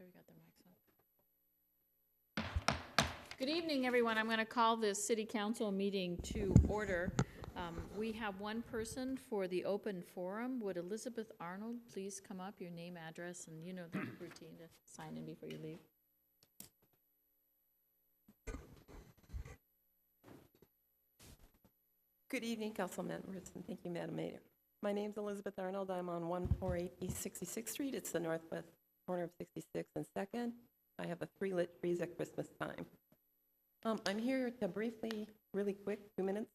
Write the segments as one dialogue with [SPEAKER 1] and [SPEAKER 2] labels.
[SPEAKER 1] Everybody got their mics on? Good evening, everyone. I'm going to call this city council meeting to order. We have one person for the open forum. Would Elizabeth Arnold please come up, your name, address, and you know the routine to sign in before you leave.
[SPEAKER 2] Good evening, council members, and thank you, Madam Mayor. My name's Elizabeth Arnold. I'm on 148 East 66th Street. It's the northwest corner of 66th and 2nd. I have a 3 lit trees at Christmas time. I'm here to briefly, really quick, 2 minutes,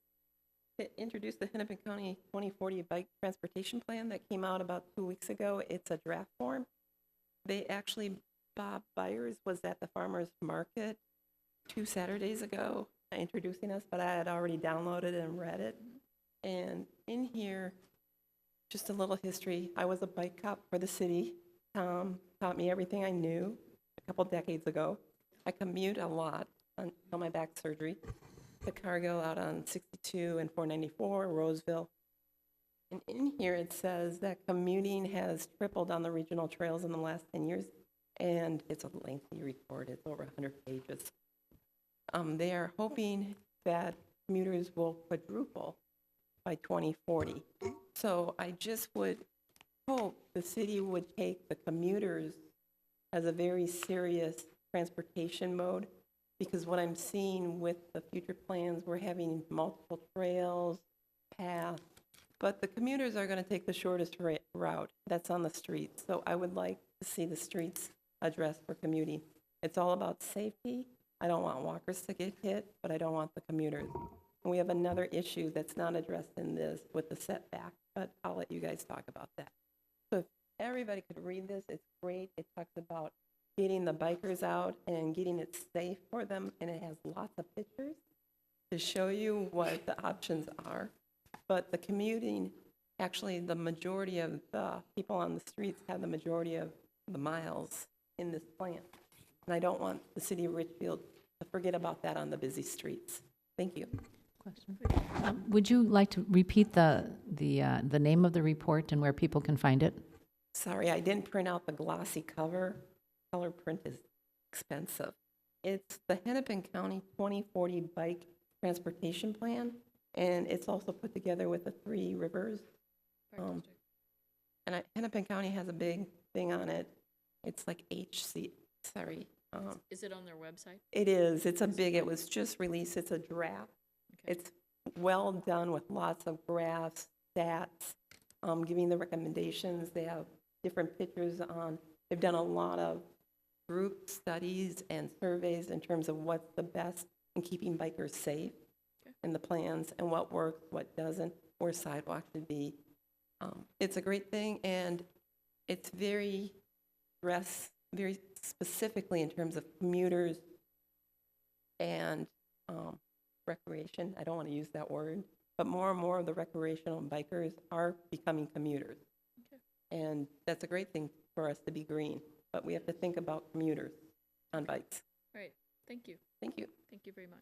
[SPEAKER 2] to introduce the Hennepin County 2040 Bike Transportation Plan that came out about 2 weeks ago. It's a draft form. Bob Byers was at the farmer's market 2 Saturdays ago introducing us, but I had already downloaded and read it. And in here, just a little history. I was a bike cop for the city. Tom taught me everything I knew a couple decades ago. I commute a lot until my back surgery. The cargo out on 62 and 494, Roseville. And in here it says that commuting has tripled on the regional trails in the last 10 years. And it's a lengthy report. It's over 100 pages. They are hoping that commuters will quadruple by 2040. So I just would hope the city would take the commuters as a very serious transportation mode, because what I'm seeing with the future plans, we're having multiple trails, paths, but the commuters are going to take the shortest route that's on the streets. So I would like to see the streets addressed for commuting. It's all about safety. I don't want walkers to get hit, but I don't want the commuters. And we have another issue that's not addressed in this with the setback, but I'll let you guys talk about that. So if everybody could read this, it's great. It talks about getting the bikers out and getting it safe for them, and it has lots of pictures to show you what the options are. But the commuting, actually the majority of the people on the streets have the majority of the miles in this plan. And I don't want the city of Richfield to forget about that on the busy streets. Thank you.
[SPEAKER 3] Question. Would you like to repeat the name of the report and where people can find it?
[SPEAKER 2] Sorry, I didn't print out the glossy cover. Color print is expensive. It's the Hennepin County 2040 Bike Transportation Plan, and it's also put together with the 3 rivers. Hennepin County has a big thing on it. It's like HC, sorry.
[SPEAKER 1] Is it on their website?
[SPEAKER 2] It is. It's a big, it was just released. It's a draft. Okay. It's well done with lots of graphs, stats, giving the recommendations. They have different pictures on, they've done a lot of group studies and surveys in terms of what's the best in keeping bikers safe, okay, and the plans and what works, what doesn't, where sidewalks should be. It's a great thing, and it's very specifically in terms of commuters and recreation. I don't want to use that word, but more and more of the recreational bikers are becoming commuters. Okay. And that's a great thing for us to be green, but we have to think about commuters on bikes.
[SPEAKER 1] All right. Thank you.
[SPEAKER 2] Thank you.
[SPEAKER 1] Thank you very much.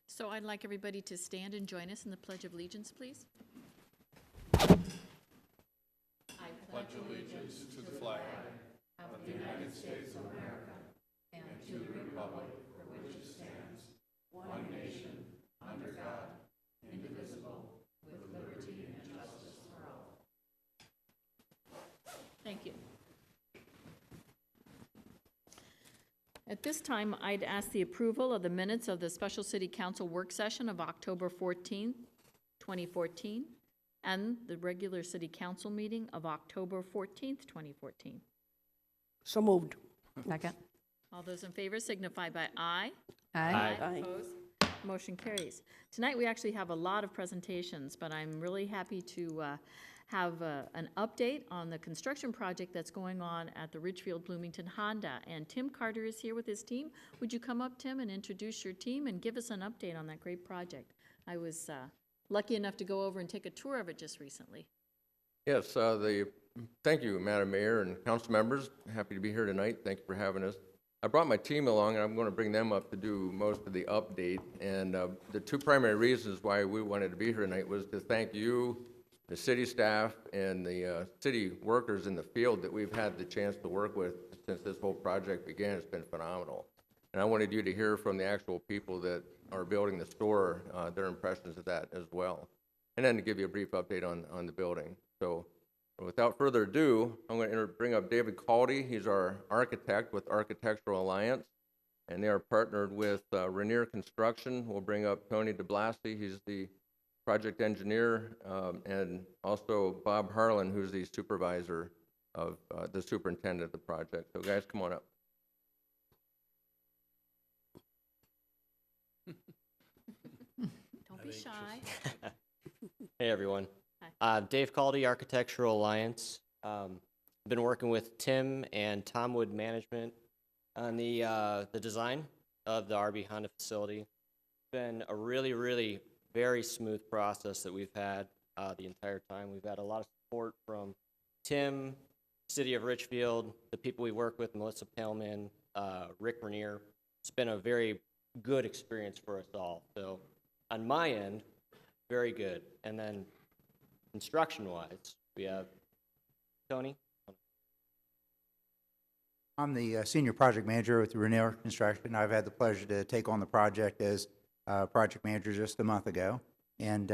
[SPEAKER 1] So I'd like everybody to stand and join us in the Pledge of Allegiance, please.
[SPEAKER 4] Pledge allegiance to the flag of the United States of America and to the republic for which it stands, one nation, under God, indivisible, with liberty and justice for all.
[SPEAKER 1] Thank you. At this time, I'd ask the approval of the minutes of the Special City Council work session of October 14th, 2014. And the regular city council meeting of October 14th, 2014.
[SPEAKER 5] So moved.
[SPEAKER 3] Second.
[SPEAKER 1] All those in favor signify by aye.
[SPEAKER 3] Aye.
[SPEAKER 5] Aye.
[SPEAKER 1] Opposed? Motion carries. Tonight we actually have a lot of presentations, but I'm really happy to have an update on the construction project that's going on at the Richfield Bloomington Honda. And Tim Carter is here with his team. Would you come up, Tim, and introduce your team and give us an update on that great project? I was lucky enough to go over and take a tour of it just recently.
[SPEAKER 4] Yes, thank you, Madam Mayor and council members. Happy to be here tonight. Thank you for having us. I brought my team along, and I'm going to bring them up to do most of the update. And the 2 primary reasons why we wanted to be here tonight was to thank you, the city staff and the city workers in the field that we've had the chance to work with since this whole project began has been phenomenal. And I wanted you to hear from the actual people that are building the store, their impressions of that as well. And then to give you a brief update on the building. So without further ado, I'm going to bring up David Caldy. He's our architect with Architectural Alliance, and they are partnered with Rainier Construction. We'll bring up Tony DeBlasi. He's the project engineer, and also Bob Harlan, who's the supervisor of the superintendent of the project. So guys, come on up.
[SPEAKER 1] Don't be shy.
[SPEAKER 6] Hey, everyone.
[SPEAKER 1] Hi.
[SPEAKER 6] Dave Caldy, Architectural Alliance. Been working with Tim and Tom Wood Management on the design of the RB Honda facility. Been a really, really very smooth process that we've had the entire time. We've had a lot of support from Tim, City of Richfield, the people we work with, Melissa Pellman, Rick Rainier. It's been a very good experience for us all. So on my end, very good. And then construction-wise, we have Tony.
[SPEAKER 7] I'm the senior project manager with Rainier Construction. I've had the pleasure to take on the project as project manager just a month ago, and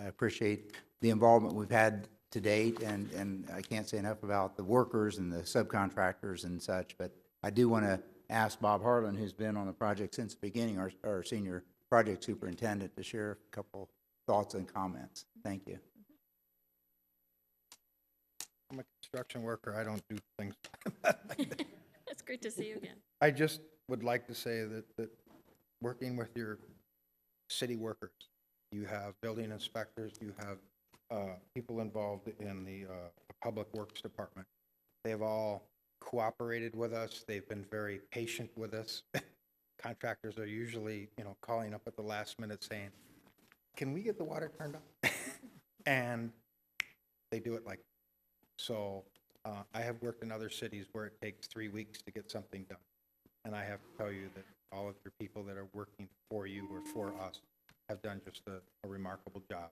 [SPEAKER 7] appreciate the involvement we've had to date, and I can't say enough about the workers and the subcontractors and such, but I do want to ask Bob Harlan, who's been on the project since the beginning, our senior project superintendent, to share a couple thoughts and comments. Thank you.
[SPEAKER 5] I'm a construction worker. I don't do things.
[SPEAKER 1] It's great to see you again.
[SPEAKER 5] I just would like to say that working with your city workers, you have building inspectors, you have people involved in the public works department. They've all cooperated with us. They've been very patient with us. Contractors are usually, calling up at the last minute saying, "Can we get the water turned on?" And they do it like. So I have worked in other cities where it takes 3 weeks to get something done. And I have to tell you that all of your people that are working for you or for us have done just a remarkable job.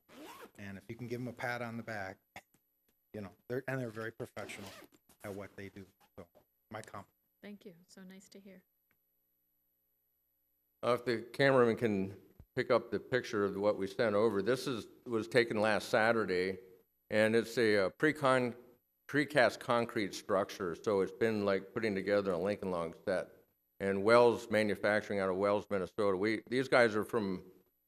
[SPEAKER 5] And if you can give them a pat on the back, they're very professional at what they do. So my compliment.
[SPEAKER 1] Thank you. So nice to hear.
[SPEAKER 4] If the cameraman can pick up the picture of what we sent over, this was taken last Saturday, and it's a precast concrete structure, so it's been like putting together a Lincoln Log set. And Wells Manufacturing out of Wells, Minnesota. These guys are from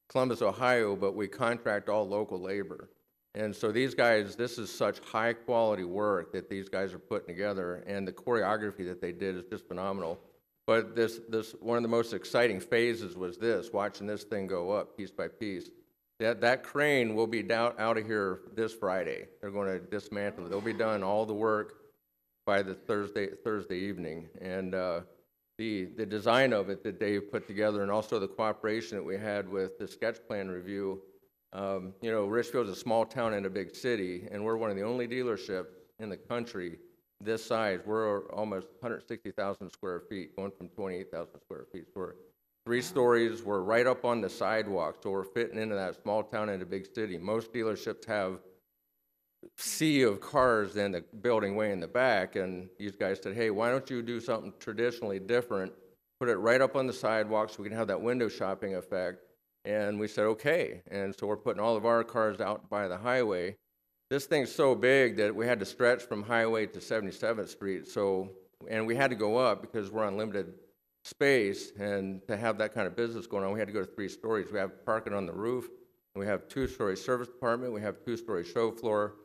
[SPEAKER 4] Columbus, Ohio, but we contract all local labor. And so these guys, this is such high quality work that these guys are putting together, and the choreography that they did is just phenomenal. But this one of the most exciting phases was watching this thing go up piece by piece. That crane will be out of here this Friday. They're going to dismantle it. They'll be done all the work by the Thursday evening. And the design of it that Dave put together, and also the cooperation that we had with the sketch plan review. Richfield's a small town in a big city, and we're one of the only dealerships in the country this size. We're almost 160,000 square feet, going from 28,000 square feet. So we're 3 stories. We're right up on the sidewalk, so we're fitting into that small town in a big city. Most dealerships have sea of cars in the building way in the back, and these guys said, "Hey, why don't you do something traditionally different, put it right up on the sidewalk so we can have that window shopping effect?" And we said, okay. And so we're putting all of our cars out by the highway. This thing's so big that we had to stretch from Highway to 77th Street. And we had to go up because we're on limited space, and to have that kind of business going on, we had to go to 3 stories. We have parking on the roof, and we have 2-story service department, we have 2-story show floor.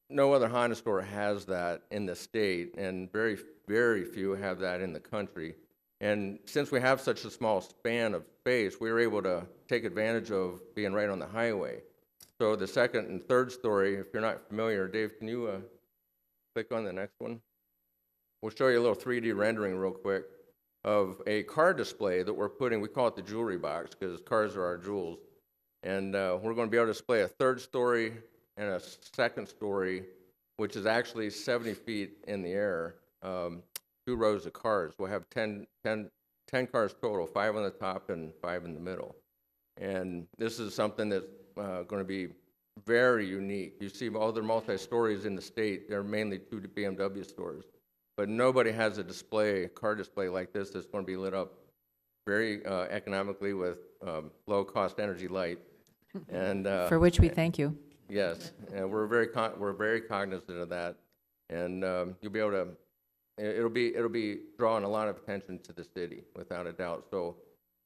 [SPEAKER 4] No other Honda store has that in the state, and very, very few have that in the country. And since we have such a small span of space, we were able to take advantage of being right on the highway. So the 2nd and 3rd story, if you're not familiar, Dave, can you click on the next one? We'll show you a little 3D rendering real quick of a car display that we're putting. We call it the jewelry box because cars are our jewels. And we're going to be able to display a 3rd story and a 2nd story, which is actually 70 feet in the air. 2 rows of cars. We'll have 10 cars total, 5 on the top and 5 in the middle. And this is something that's going to be very unique. You see all their multi-stories in the state, they're mainly 2 BMW stores. But nobody has a display, car display like this that's going to be lit up very economically with low-cost energy light. And
[SPEAKER 3] For which we thank you.
[SPEAKER 4] yes, and we're very cognizant of that. And you'll be able to, it'll be drawing a lot of attention to the city, without a doubt. So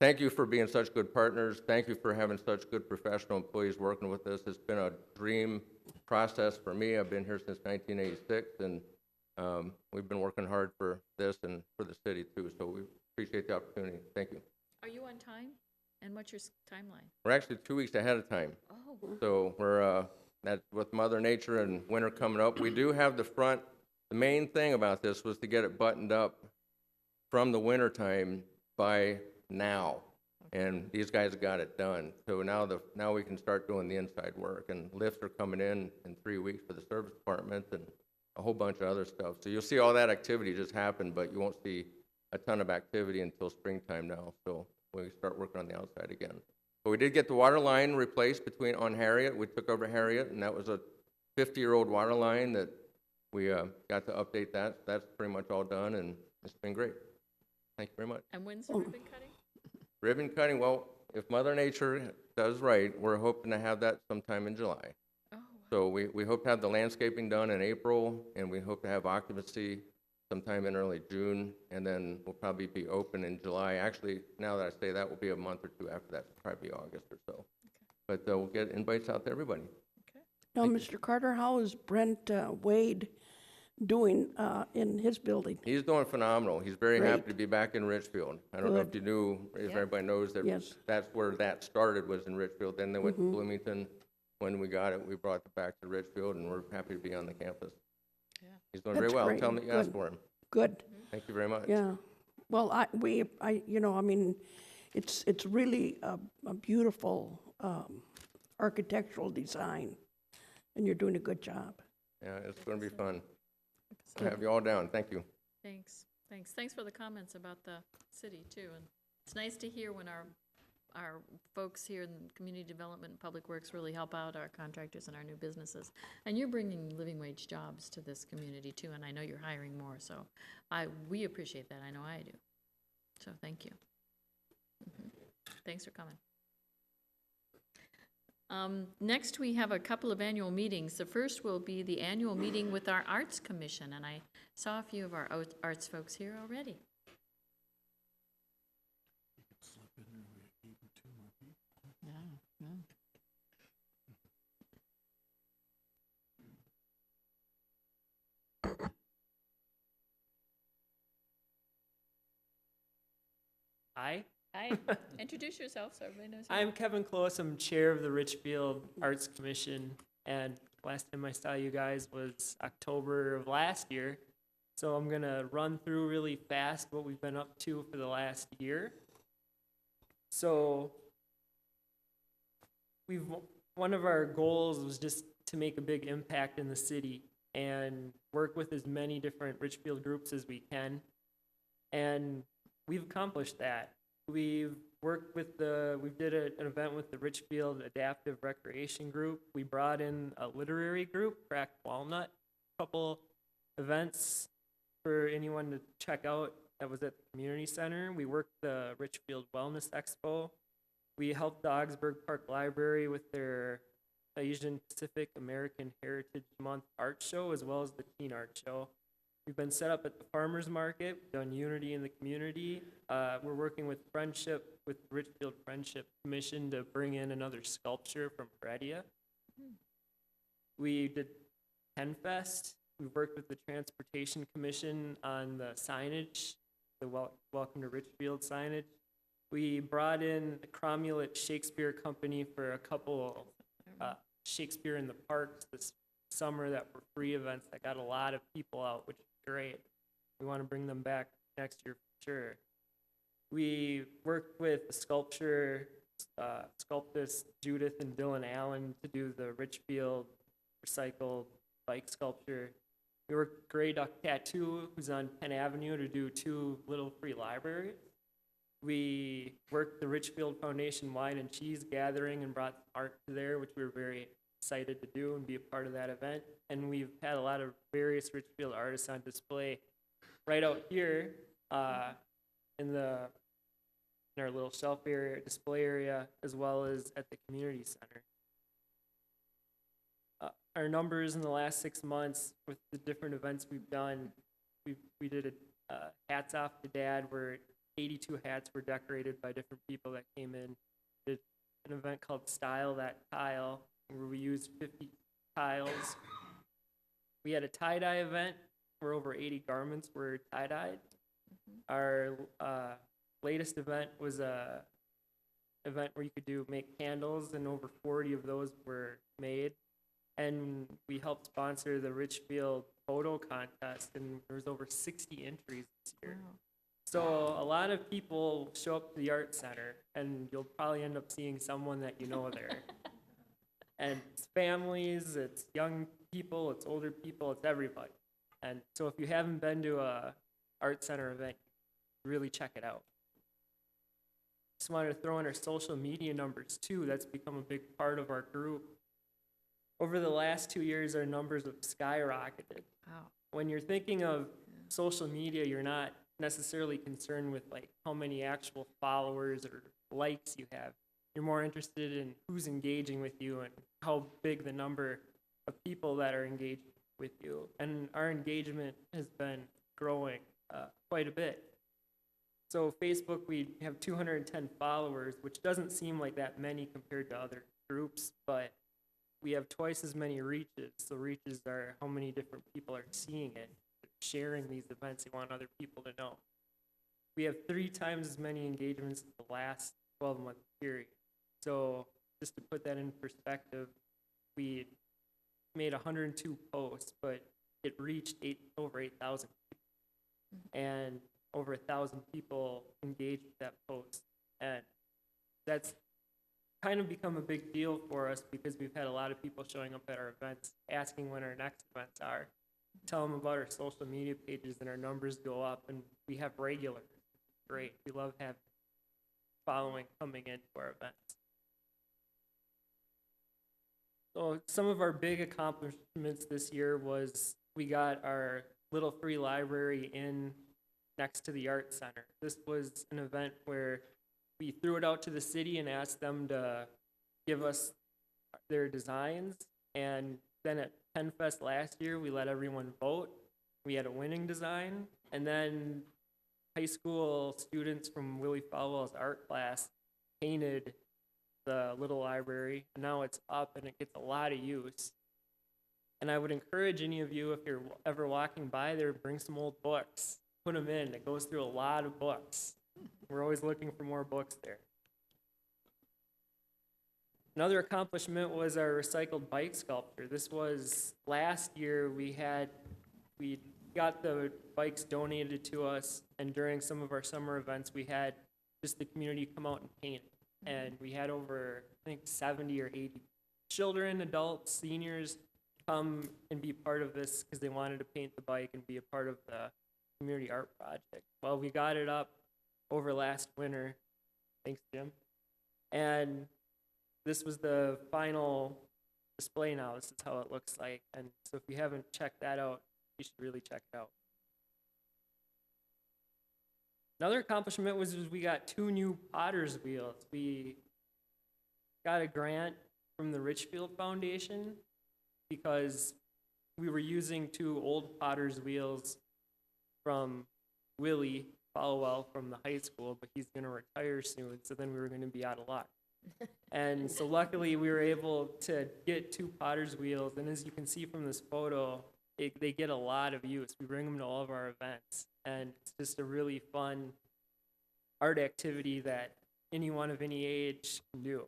[SPEAKER 4] thank you for being such good partners. Thank you for having such good professional employees working with us. It's been a dream process for me. I've been here since 1986, and we've been working hard for this and for the city too. So we appreciate the opportunity. Thank you.
[SPEAKER 1] Are you on time? And what's your timeline?
[SPEAKER 4] We're actually 2 weeks ahead of time.
[SPEAKER 1] Oh,
[SPEAKER 4] So we're, with Mother Nature and winter coming up, we do have the main thing about this was to get it buttoned up from the winter time by now. And these guys got it done. So now we can start doing the inside work, and lifts are coming in 3 weeks for the service department and a whole bunch of other stuff. So you'll see all that activity just happen, but you won't see a ton of activity until springtime now. So we start working on the outside again. But we did get the water line replaced on Harriet. We took over Harriet, and that was a 50-year-old water line that we got to update that. That's pretty much all done, and it's been great. Thank you very much.
[SPEAKER 1] and when's the ribbon cutting?
[SPEAKER 4] Ribbon cutting, well, if Mother Nature does right, we're hoping to have that sometime in July.
[SPEAKER 1] Oh,
[SPEAKER 4] So we hope to have the landscaping done in April, and we hope to have occupancy sometime in early June, and then we'll probably be open in July. Actually, now that I say that, will be a month or two after that, probably be August or so. But we'll get invites out to everybody.
[SPEAKER 8] Now, Mr. Carter, how is Brent Wade doing in his building?
[SPEAKER 4] He's doing phenomenal. He's very happy
[SPEAKER 8] Great.
[SPEAKER 4] to be back in Richfield. I don't know if
[SPEAKER 8] Good.
[SPEAKER 4] you knew, if everybody knows that
[SPEAKER 8] Yes.
[SPEAKER 4] that's where that started, was in Richfield. Then they went to Bloomington. When we got it, we brought it back to Richfield, and we're happy to be on the campus.
[SPEAKER 1] Yeah.
[SPEAKER 4] He's doing very
[SPEAKER 8] That's
[SPEAKER 4] well.
[SPEAKER 8] great.
[SPEAKER 4] Tell him that you asked
[SPEAKER 8] Good.
[SPEAKER 4] for him.
[SPEAKER 8] Good,
[SPEAKER 4] Thank you very much.
[SPEAKER 8] yeah. Well, it's really a beautiful architectural design, and you're doing a good job.
[SPEAKER 4] Yeah, it's going to be fun. I'll have you all down. Thank you.
[SPEAKER 1] Thanks. Thanks for the comments about the city too. And it's nice to hear when our folks here in community development and public works really help out our contractors and our new businesses. And you're bringing living wage jobs to this community too, and I know you're hiring more, so we appreciate that. I know I do. So thank you. Thanks for coming. Next, we have a couple of annual meetings. The first will be the annual meeting with our Arts Commission, and I saw a few of our arts folks here already.
[SPEAKER 9] Hi,
[SPEAKER 1] Hi, introduce yourself so everybody knows who you
[SPEAKER 9] I'm Kevin Close. I'm chair of the Richfield Arts Commission, and last time I saw you guys was October of last year. So I'm gonna run through really fast what we've been up to for the last year. So one of our goals was just to make a big impact in the city and work with as many different Richfield groups as we can. And we've accomplished that. We've worked with we did an event with the Richfield Adaptive Recreation Group. We brought in a literary group, Cracked Walnut, a couple events for anyone to check out that was at the community center. We worked the Richfield Wellness Expo. We helped the Augsburg Park Library with their Asian Pacific American Heritage Month art show, as well as the teen art show. We've been set up at the farmers market, we've done unity in the community. We're working with Richfield Friendship Commission to bring in another sculpture from Heredia. We did Ken Fest. We've worked with the Transportation Commission on the signage, the Welcome to Richfield signage. We brought in the Cromulent Shakespeare Company for a couple Shakespeare in the Parks this summer that were free events that got a lot of people out, which is great. We want to bring them back next year for sure. We worked with the sculptors Judith and Dylan Allen to do the Richfield recycled bike sculpture. We worked with Gray Duck Tattoo, who's on Penn Avenue, to do 2 little free libraries. We worked the Richfield Foundation Wine and Cheese Gathering and brought art to there, which we were very excited to do and be a part of that event. And we've had a lot of various Richfield artists on display right out here in our little shelf area, display area, as well as at the community center. Our numbers in the last 6 months with the different events we've done, we did a hats off to Dad, where 82 hats were decorated by different people that came in. Did an event called Style That Tile, where we used 50 tiles. We had a tie-dye event where over 80 garments were tie-dyed. Our latest event was a event where you could make candles, and over 40 of those were made. And we helped sponsor the Richfield photo contest, and there was over 60 entries this year.
[SPEAKER 1] Wow.
[SPEAKER 9] So a lot of people show up to the art center, and you'll probably end up seeing someone that you know there. And it's families, it's young people, it's older people, it's everybody. And so if you haven't been to a art center event, really check it out. Just wanted to throw in our social media numbers too. That's become a big part of our group. Over the last 2 years, our numbers have skyrocketed.
[SPEAKER 1] Wow.
[SPEAKER 9] When you're thinking of social media, you're not necessarily concerned with like how many actual followers or likes you have. You're more interested in who's engaging with you and how big the number of people that are engaged with you. And our engagement has been growing quite a bit. So Facebook, we have 210 followers, which doesn't seem like that many compared to other groups, but we have twice as many reaches. So reaches are how many different people are seeing it, sharing these events. They want other people to know. We have 3 times as many engagements in the last 12-month period. So just to put that in perspective, we made 102 posts, but it reached over 8,000 people. And over 1,000 people engaged with that post. And that's kind of become a big deal for us because we've had a lot of people showing up at our events, asking when our next events are. Tell them about our social media pages, and our numbers go up, and we have regulars. Great. We love having following coming into our events. So some of our big accomplishments this year was we got our little free library in next to the art center. This was an event where we threw it out to the city and asked them to give us their designs. And then at Penn Fest last year, we let everyone vote. We had a winning design. And then high school students from Willie Falwell's art class painted the little library. And now it's up and it gets a lot of use. And I would encourage any of you, if you're ever walking by there, bring some old books. Put them in. It goes through a lot of books. We're always looking for more books there. Another accomplishment was our recycled bike sculpture. This was last year. We got the bikes donated to us, and during some of our summer events, we had just the community come out and paint it. And we had over, I think, 70 or 80 children, adults, seniors come and be part of this because they wanted to paint the bike and be a part of the community art project. Well, we got it up over last winter. Thanks, Jim. And this was the final display now. This is how it looks like. And so if you haven't checked that out, you should really check it out. Another accomplishment was we got 2 new Potter's wheels. We got a grant from the Richfield Foundation because we were using 2 old Potter's wheels from Willie Falwell from the high school, but he's going to retire soon, so then we were going to be out of luck. And so luckily we were able to get 2 Potter's wheels, and as you can see from this photo, they get a lot of use. We bring them to all of our events, and it's just a really fun art activity that anyone of any age can do.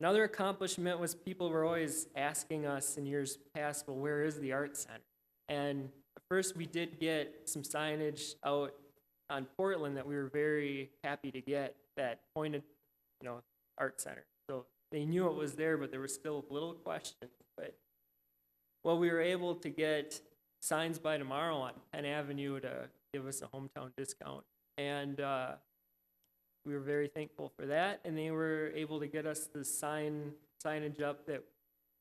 [SPEAKER 9] Another accomplishment was people were always asking us in years past, well, where is the art center? And first we did get some signage out on Portland that we were very happy to get that pointed, art center. So they knew it was there, but there was still little questions. But we were able to get signs by tomorrow on Penn Avenue to give us a hometown discount. And we were very thankful for that, and they were able to get us the signage up that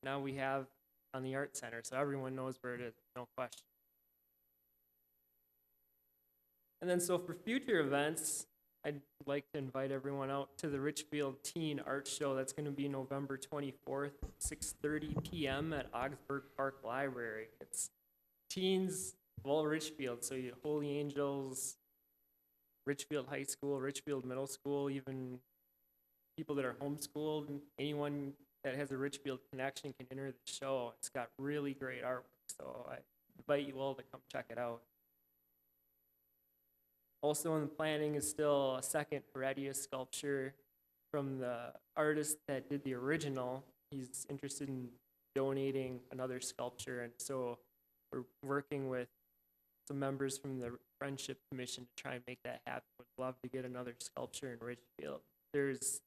[SPEAKER 9] now we have on the art center, so everyone knows where it is, no question. And then so for future events, I'd like to invite everyone out to the Richfield Teen Art Show. That's going to be November 24th, 6:30 p.m. at Augsburg Park Library. It's teens of all Richfield, so you Holy Angels, Richfield High School, Richfield Middle School, even people that are homeschooled, and anyone that has a Richfield connection can enter the show. It's got really great artwork, so I invite you all to come check it out. Also in the planning is still a second Heredia sculpture from the artist that did the original. He's interested in donating another sculpture, and so we're working with some members from the Friendship Commission to try and make that happen. Would love to get another sculpture in Richfield. There's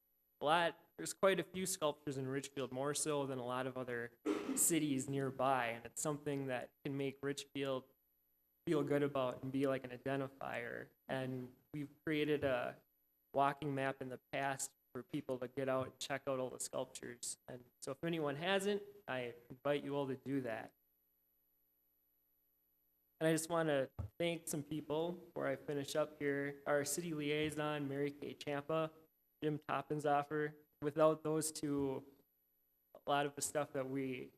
[SPEAKER 9] quite a few sculptures in Richfield, more so than a lot of other cities nearby, and it's something that can make Richfield feel good about and be like an identifier. And we've created a walking map in the past for people to get out and check out all the sculptures. And so if anyone hasn't, I invite you all to do that. And I just want to thank some people before I finish up here. Our city liaison, Mary Kay Champa, Jim Toppensoffer. Without those two, a lot of the stuff that we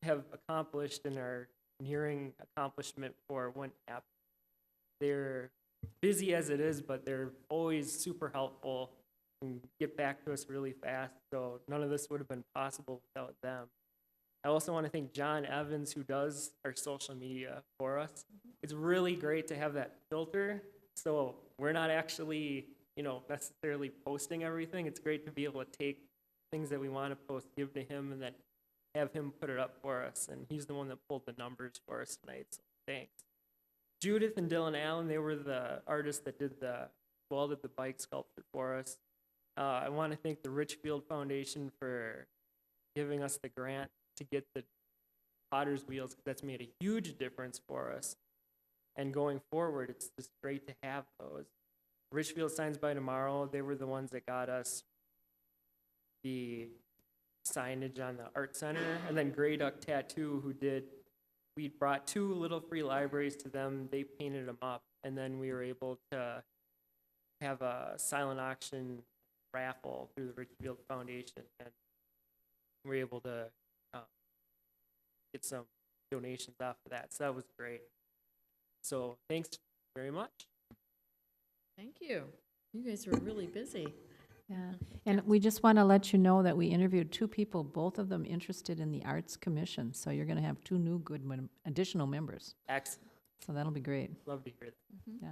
[SPEAKER 9] have accomplished and are nearing accomplishment for wouldn't happen. They're busy as it is, but they're always super helpful and get back to us really fast. So none of this would have been possible without them. I also want to thank John Evans, who does our social media for us. It's really great to have that filter, so we're not actually, necessarily posting everything. It's great to be able to take things that we want to post, give to him, and then have him put it up for us. And he's the one that pulled the numbers for us tonight, so thanks. Judith and Dylan Allen, they were the artists that did the bike sculpture for us. I want to thank the Richfield Foundation for giving us the grant to get the Potter's wheels, because that's made a huge difference for us. And going forward, it's just great to have those. Richfield Signs by Tomorrow, they were the ones that got us the signage on the art center. And then Grey Duck Tattoo, we brought 2 little free libraries to them. They painted them up, and then we were able to have a silent auction raffle through the Richfield Foundation, and we were able to get some donations off of that. So that was great. So thanks very much.
[SPEAKER 1] Thank you. You guys were really busy.
[SPEAKER 3] Yeah, and we just want to let you know that we interviewed 2 people, both of them interested in the Arts Commission. So you're going to have 2 new good additional members.
[SPEAKER 9] Excellent.
[SPEAKER 3] So that'll be great.
[SPEAKER 9] Love to hear that.
[SPEAKER 3] Yeah.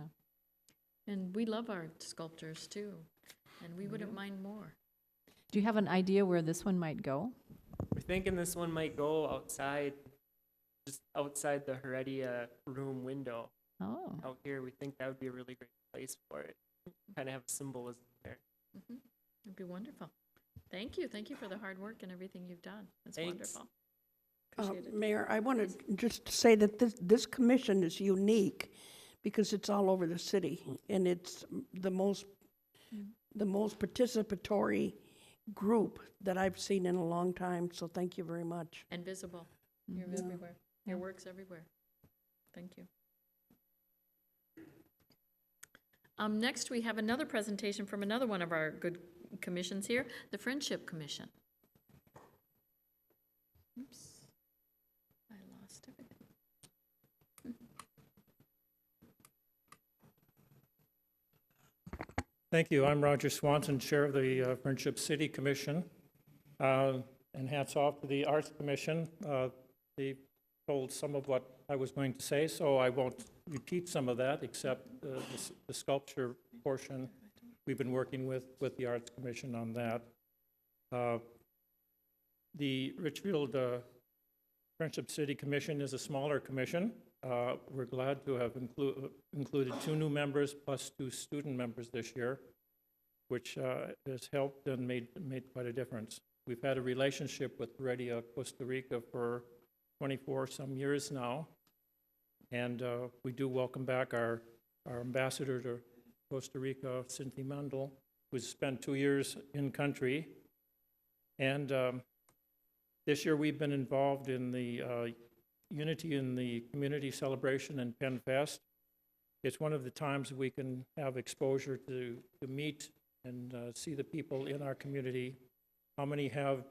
[SPEAKER 1] And we love our sculptures too, and we wouldn't mind more.
[SPEAKER 3] Do you have an idea where this one might go?
[SPEAKER 9] We're thinking this one might go outside, just outside the Heredia room window.
[SPEAKER 3] Oh,
[SPEAKER 9] Out here, we think that would be a really great place for it. Kind of have symbolism there.
[SPEAKER 1] It'd be wonderful. Thank you. Thank you for the hard work and everything you've done. It's
[SPEAKER 9] Thanks.
[SPEAKER 1] wonderful. Appreciate it.
[SPEAKER 8] Mayor, I want to just say that this commission is unique because it's all over the city, and it's the most participatory group that I've seen in a long time, so thank you very much.
[SPEAKER 1] And visible. You're
[SPEAKER 3] Mhm.
[SPEAKER 1] everywhere. Your work's everywhere. Thank you. Next, we have another presentation from another one of our good commissions here, the Friendship Commission. Oops. I lost everything.
[SPEAKER 10] Thank you. I'm Roger Swanson, Chair of the Friendship City Commission. And hats off to the Arts Commission. They told some of what I was going to say, so I won't repeat some of that, except the sculpture portion. We've been working with the Arts Commission on that. The Richfield Friendship City Commission is a smaller commission. We're glad to have included 2 new members plus 2 student members this year, which has helped and made quite a difference. We've had a relationship with Heredia, Costa Rica for 24 some years now, and we do welcome back our ambassador to Costa Rica, Cynthia Mendel, who's spent 2 years in country. And this year, we've been involved in the Unity in the Community Celebration and Penn Fest. It's one of the times we can have exposure to meet and see the people in our community. How many have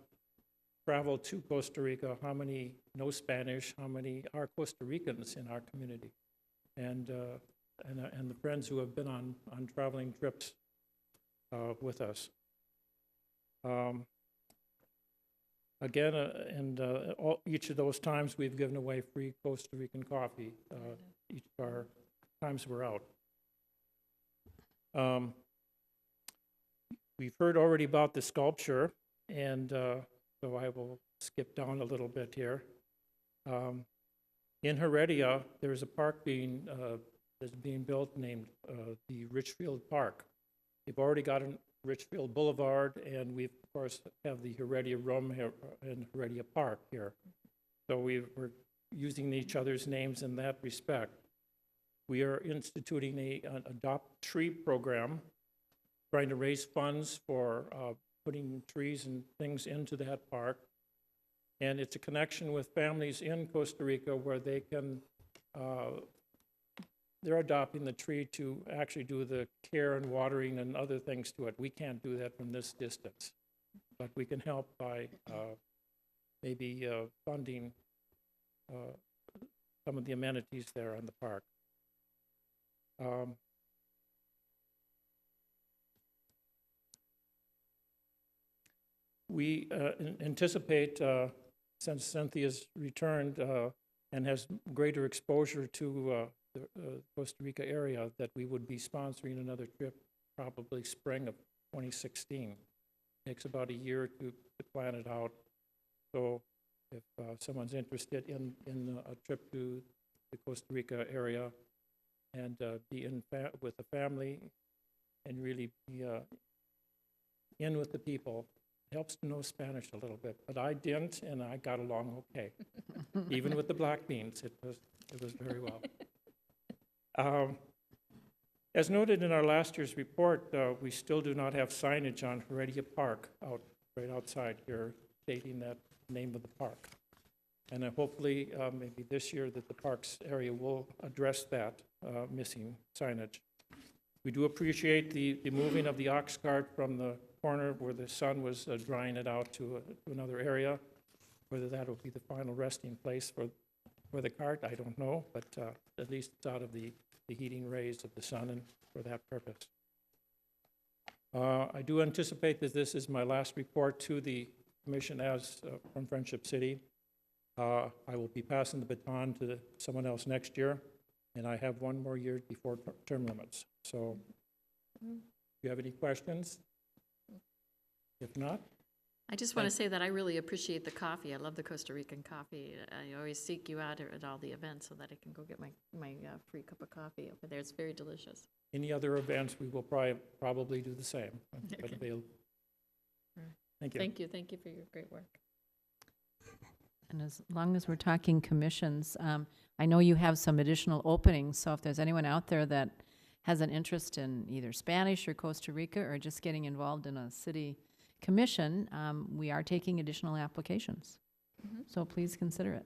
[SPEAKER 10] traveled to Costa Rica? How many know Spanish? How many are Costa Ricans in our community? And the friends who have been on traveling trips with us. Again, each of those times we've given away free Costa Rican coffee, each of our times we're out. We've heard already about the sculpture, and so I will skip down a little bit here. In Heredia, there's a park that's being built named the Richfield Park. They've already got a Richfield Boulevard, and we, of course, have the Heredia Room here and Heredia Park here. So we're using each other's names in that respect. We are instituting an Adopt Tree program, trying to raise funds for putting trees and things into that park. And it's a connection with families in Costa Rica where they can, they're adopting the tree to actually do the care and watering and other things to it. We can't do that from this distance, but we can help by maybe funding some of the amenities there in the park. We anticipate, since Cynthia's returned and has greater exposure to the Costa Rica area, that we would be sponsoring another trip, probably spring of 2016. Takes about a year to plan it out. So if someone's interested in a trip to the Costa Rica area and be with the family and really be in with the people, it helps to know Spanish a little bit. But I didn't, and I got along okay. Even with the black beans, it was very well. As noted in our last year's report, we still do not have signage on Heredia Park right outside here stating that name of the park. And hopefully, maybe this year that the parks area will address that missing signage. We do appreciate the moving of the ox cart from the corner where the sun was drying it out to another area. Whether that will be the final resting place for the cart, I don't know, but at least it's out of the heating rays of the sun and for that purpose. I do anticipate that this is my last report to the commission as from Friendship City. I will be passing the baton to someone else next year, and I have one more year before term limits. So, do you have any questions? If not,
[SPEAKER 1] I just want to say that I really appreciate the coffee. I love the Costa Rican coffee. I always seek you out at all the events so that I can go get my free cup of coffee over there. It's very delicious.
[SPEAKER 10] any other events, we will probably do the same. But
[SPEAKER 1] Okay.
[SPEAKER 10] available. Thank you.
[SPEAKER 1] Thank you for your great work.
[SPEAKER 3] And as long as we're talking commissions, I know you have some additional openings, so if there's anyone out there that has an interest in either Spanish or Costa Rica or just getting involved in a city commission, we are taking additional applications.
[SPEAKER 1] Mhm.
[SPEAKER 3] So please consider it.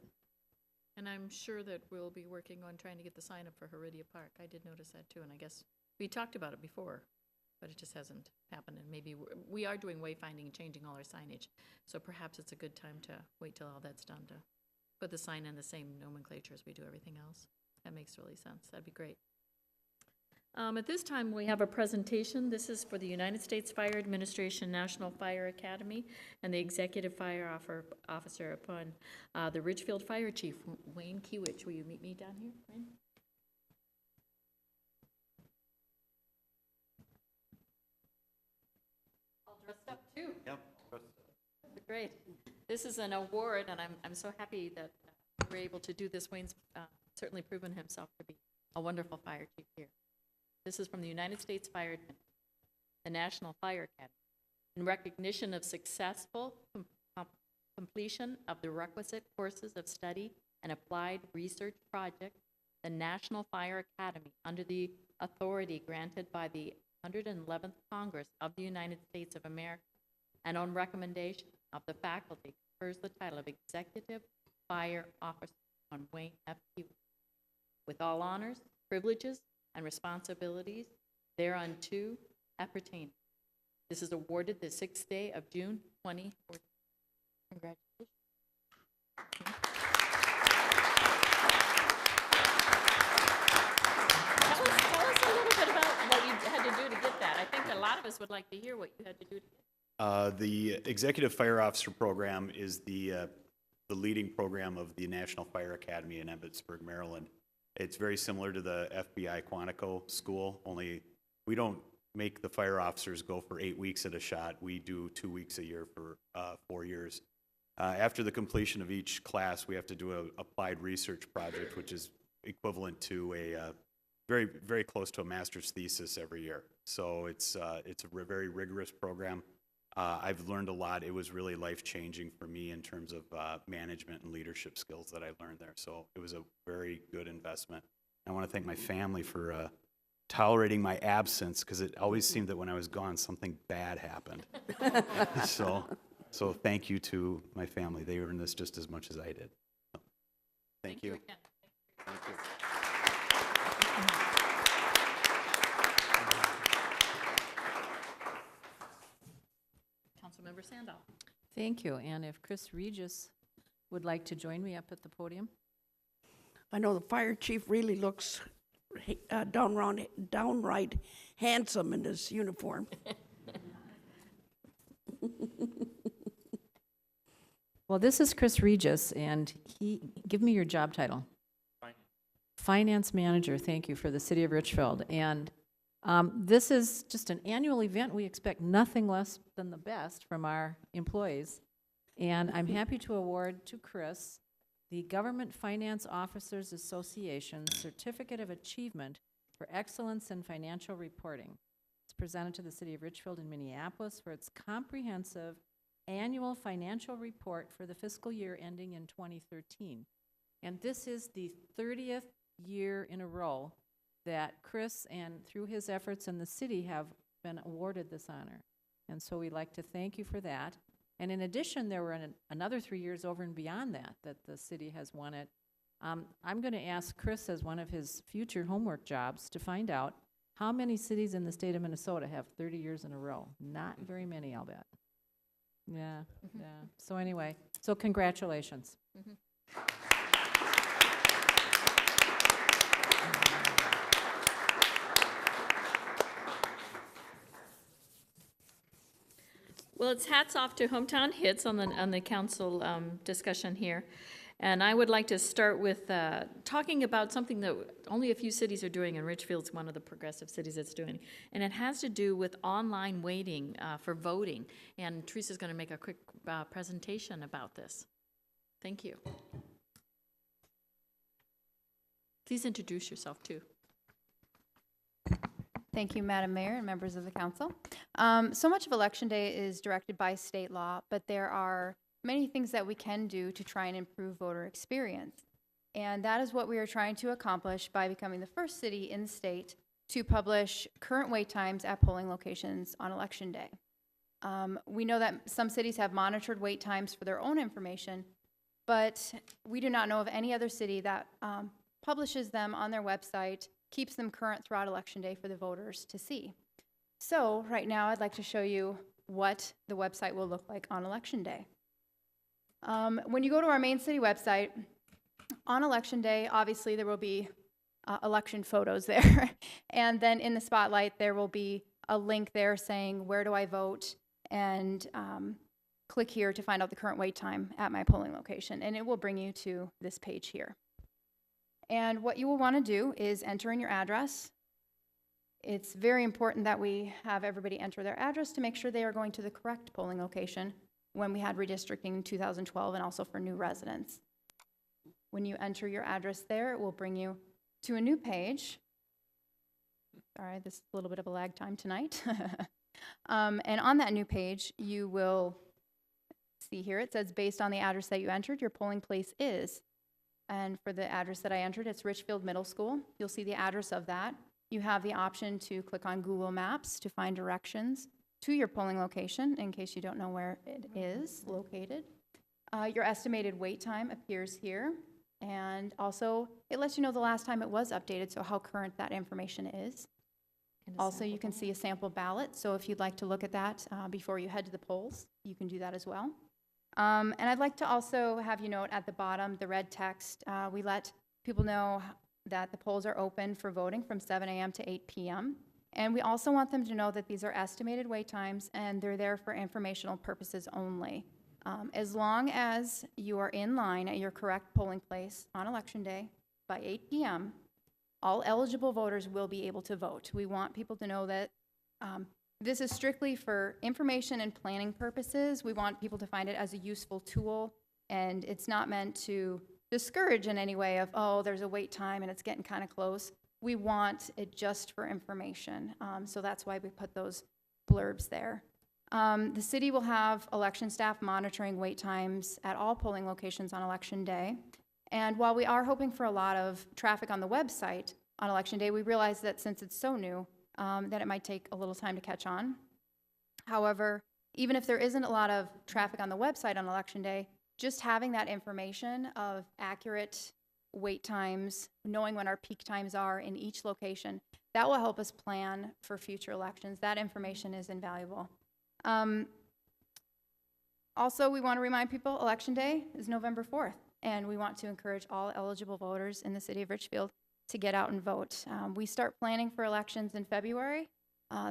[SPEAKER 1] And I'm sure that we'll be working on trying to get the sign up for Heredia Park. I did notice that too, and I guess we talked about it before, but it just hasn't happened. And maybe we are doing wayfinding and changing all our signage. So perhaps it's a good time to wait till all that's done to put the sign in the same nomenclature as we do everything else. That makes really sense. That'd be great. At this time, we have a presentation. This is for the United States Fire Administration National Fire Academy and the Executive Fire Officer upon the Richfield Fire Chief, Wayne Kiewicz. Will you meet me down here, Wayne? All dressed up too?
[SPEAKER 6] Yep.
[SPEAKER 1] Great. This is an award, and I'm so happy that we're able to do this. Wayne's certainly proven himself to be a wonderful fire chief here. This is from the United States Fire Administration, the National Fire Academy. In recognition of successful completion of the requisite courses of study and applied research project, the National Fire Academy, under the authority granted by the 111th Congress of the United States of America, and on recommendation of the faculty, confers the title of Executive Fire Officer on Wayne F. Hewitt, with all honors, privileges, and responsibilities thereunto appertaining. This is awarded the 6th day of June 2014. Congratulations. Tell us a little bit about what you had to do to get that. I think a lot of us would like to hear what you had to do to get
[SPEAKER 11] The Executive Fire Officer Program is the leading program of the National Fire Academy in Emmitsburg, Maryland. It's very similar to the FBI Quantico School, only we don't make the fire officers go for 8 weeks at a shot. We do 2 weeks a year for 4 years. After the completion of each class, we have to do an applied research project, which is equivalent to a very, very close to a master's thesis every year. So it's a very rigorous program. I've learned a lot. It was really life-changing for me in terms of management and leadership skills that I learned there. So it was a very good investment. I want to thank my family for tolerating my absence, because it always seemed that when I was gone, something bad happened. So thank you to my family. They earned this just as much as I did. So, thank you.
[SPEAKER 1] again.
[SPEAKER 11] Thank you.
[SPEAKER 1] Councilmember Sandal.
[SPEAKER 3] Thank you. And if Chris Regis would like to join me up at the podium.
[SPEAKER 8] I know the fire chief really looks downright handsome in his uniform.
[SPEAKER 3] Well, this is Chris Regis, and give me your job title. Finance Manager, thank you, for the City of Richfield. And this is just an annual event. We expect nothing less than the best from our employees. And I'm happy to award to Chris the Government Finance Officers Association Certificate of Achievement for Excellence in Financial Reporting. It's presented to the City of Richfield in Minneapolis for its comprehensive annual financial report for the fiscal year ending in 2013. And this is the 30th year in a row that Chris, and through his efforts in the city, have been awarded this honor. And so we'd like to thank you for that. And in addition, there were another 3 years over and beyond that the city has won it. I'm going to ask Chris, as one of his future homework jobs, to find out how many cities in the state of Minnesota have 30 years in a row. Not very many, I'll bet. Yeah, yeah. So anyway, so congratulations.
[SPEAKER 1] Well, it's hats off to Hometown Hits on the council discussion here. And I would like to start with talking about something that only a few cities are doing, and Richfield's one of the progressive cities that's doing. And it has to do with online waiting for voting. And Teresa's going to make a quick presentation about this. Thank you. Please introduce yourself, too.
[SPEAKER 12] Thank you, Madam Mayor and members of the council. So much of Election Day is directed by state law, but there are many things that we can do to try and improve voter experience. And that is what we are trying to accomplish by becoming the first city in the state to publish current wait times at polling locations on Election Day. We know that some cities have monitored wait times for their own information, but we do not know of any other city that publishes them on their website, keeps them current throughout Election Day for the voters to see. So right now I'd like to show you what the website will look like on Election Day. When you go to our main city website, on Election Day, obviously there will be election photos there. And then in the spotlight, there will be a link there saying, where do I vote? And click here to find out the current wait time at my polling location. And it will bring you to this page here. And what you will want to do is enter in your address. It's very important that we have everybody enter their address to make sure they are going to the correct polling location when we had redistricting in 2012 and also for new residents. When you enter your address there, it will bring you to a new page. Sorry, this is a little bit of a lag time tonight. And on that new page, you will see here, it says based on the address that you entered, your polling place is. And for the address that I entered, it's Richfield Middle School. You'll see the address of that. You have the option to click on Google Maps to find directions to your polling location in case you don't know where it is located. Your estimated wait time appears here, and also it lets you know the last time it was updated, so how current that information is. Also, you can see a sample ballot, so if you'd like to look at that before you head to the polls, you can do that as well. And I'd like to also have you note at the bottom, the red text, we let people know that the polls are open for voting from 7 a.m. to 8 p.m. And we also want them to know that these are estimated wait times and they're there for informational purposes only. As long as you are in line at your correct polling place on Election Day by 8 p.m., all eligible voters will be able to vote. We want people to know that this is strictly for information and planning purposes. We want people to find it as a useful tool, and it's not meant to discourage in any way of, oh, there's a wait time and it's getting kind of close. We want it just for information, so that's why we put those blurbs there. The city will have election staff monitoring wait times at all polling locations on Election Day. And while we are hoping for a lot of traffic on the website on Election Day, we realize that since it's so new, that it might take a little time to catch on. However, even if there isn't a lot of traffic on the website on Election Day, just having that information of accurate wait times, knowing when our peak times are in each location, that will help us plan for future elections. That information is invaluable. Also, we want to remind people Election Day is November 4th, and we want to encourage all eligible voters in the city of Richfield to get out and vote. We start planning for elections in February.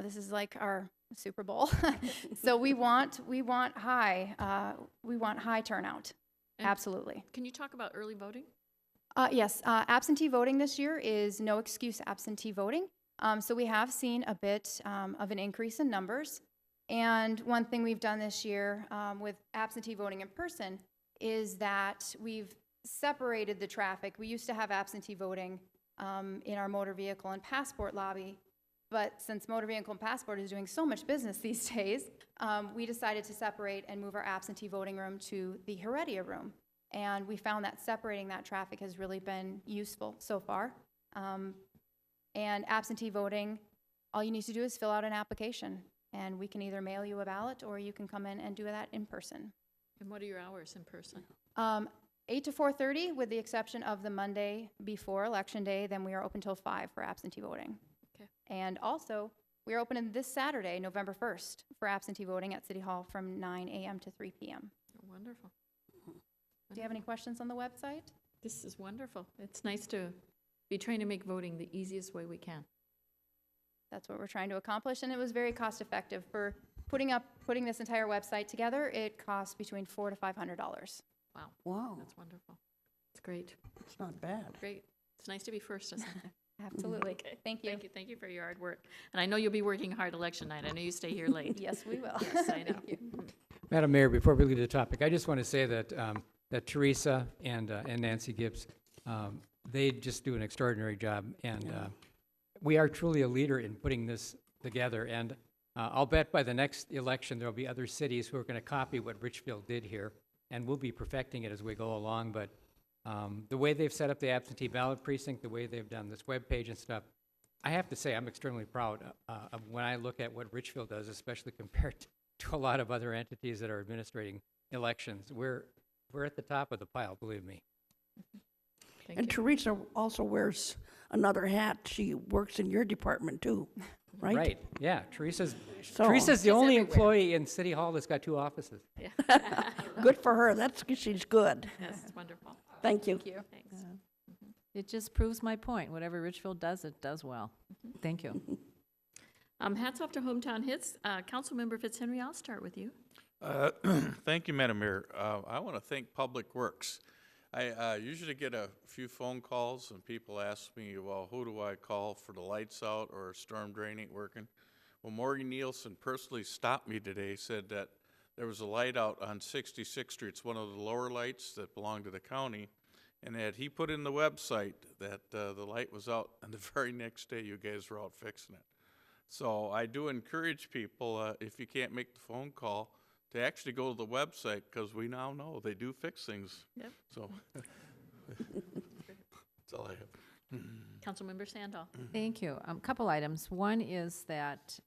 [SPEAKER 12] This is like our Super Bowl. So we want high turnout.
[SPEAKER 1] And
[SPEAKER 12] Absolutely.
[SPEAKER 1] Can you talk about early voting?
[SPEAKER 12] Yes, absentee voting this year is no excuse absentee voting. So we have seen a bit of an increase in numbers. And one thing we've done this year with absentee voting in person is that we've separated the traffic. We used to have absentee voting in our motor vehicle and passport lobby, but since motor vehicle and passport is doing so much business these days, we decided to separate and move our absentee voting room to the Heredia room. And we found that separating that traffic has really been useful so far. And absentee voting, all you need to do is fill out an application, and we can either mail you a ballot or you can come in and do that in person.
[SPEAKER 1] And what are your hours in person?
[SPEAKER 12] 8 to 4:30, with the exception of the Monday before Election Day. Then we are open till 5 for absentee voting.
[SPEAKER 1] Okay.
[SPEAKER 12] And also, we are open this Saturday, November 1st, for absentee voting at City Hall from 9 a.m. to 3 p.m.
[SPEAKER 1] Oh, wonderful.
[SPEAKER 12] Do you have any questions on the website?
[SPEAKER 1] This is wonderful. It's nice to be trying to make voting the easiest way we can.
[SPEAKER 12] That's what we're trying to accomplish, and it was very cost effective. For putting this entire website together, it cost between $400 to $500.
[SPEAKER 1] Wow.
[SPEAKER 8] Wow,
[SPEAKER 1] That's wonderful. It's great.
[SPEAKER 8] it's not bad.
[SPEAKER 1] Great. It's nice to be first, isn't it?
[SPEAKER 12] Absolutely.
[SPEAKER 1] Okay.
[SPEAKER 12] Thank you.
[SPEAKER 1] Thank you for your hard work. And I know you'll be working hard election night. I know you stay here late.
[SPEAKER 12] Yes, we will.
[SPEAKER 1] Yes, I know.
[SPEAKER 12] Thank you.
[SPEAKER 13] Madam Mayor, before we leave the topic, I just want to say that that Teresa and Nancy Gibbs, they just do an extraordinary job, and we are truly a leader in putting this together. And I'll bet by the next election there will be other cities who are going to copy what Richfield did here, and we'll be perfecting it as we go along. But the way they've set up the absentee ballot precinct, the way they've done this webpage and stuff, I have to say I'm extremely proud of when I look at what Richfield does, especially compared to a lot of other entities that are administrating elections. We're at the top of the pile, believe me.
[SPEAKER 1] Thank
[SPEAKER 8] And
[SPEAKER 1] you.
[SPEAKER 8] Teresa also wears another hat. She works in your department too, right?
[SPEAKER 13] Right, yeah. Teresa's
[SPEAKER 8] So-
[SPEAKER 13] the only employee in City Hall that's got 2 offices.
[SPEAKER 1] Yeah.
[SPEAKER 8] Good for her. She's good.
[SPEAKER 1] Yes, it's wonderful.
[SPEAKER 8] Thank you.
[SPEAKER 12] Thank you.
[SPEAKER 1] Thanks.
[SPEAKER 3] It just proves my point. Whatever Richfield does, it does well. Thank you.
[SPEAKER 1] Hats off to Hometown Hits. Councilmember Fitzhenry, I'll start with you.
[SPEAKER 4] Thank you, Madam Mayor. I want to thank Public Works. I usually get a few phone calls and people ask me, well, who do I call for the lights out or storm drain ain't working? Well, Morgan Nielsen personally stopped me today, said that there was a light out on 66th Street. It's one of the lower lights that belong to the county, and that he put in the website that the light was out, and the very next day you guys were out fixing it. So I do encourage people, if you can't make the phone call, to actually go to the website, because we now know they do fix things.
[SPEAKER 1] Yep.
[SPEAKER 4] So that's all I have.
[SPEAKER 1] Councilmember Sandal.
[SPEAKER 3] Thank you. Couple items. One is that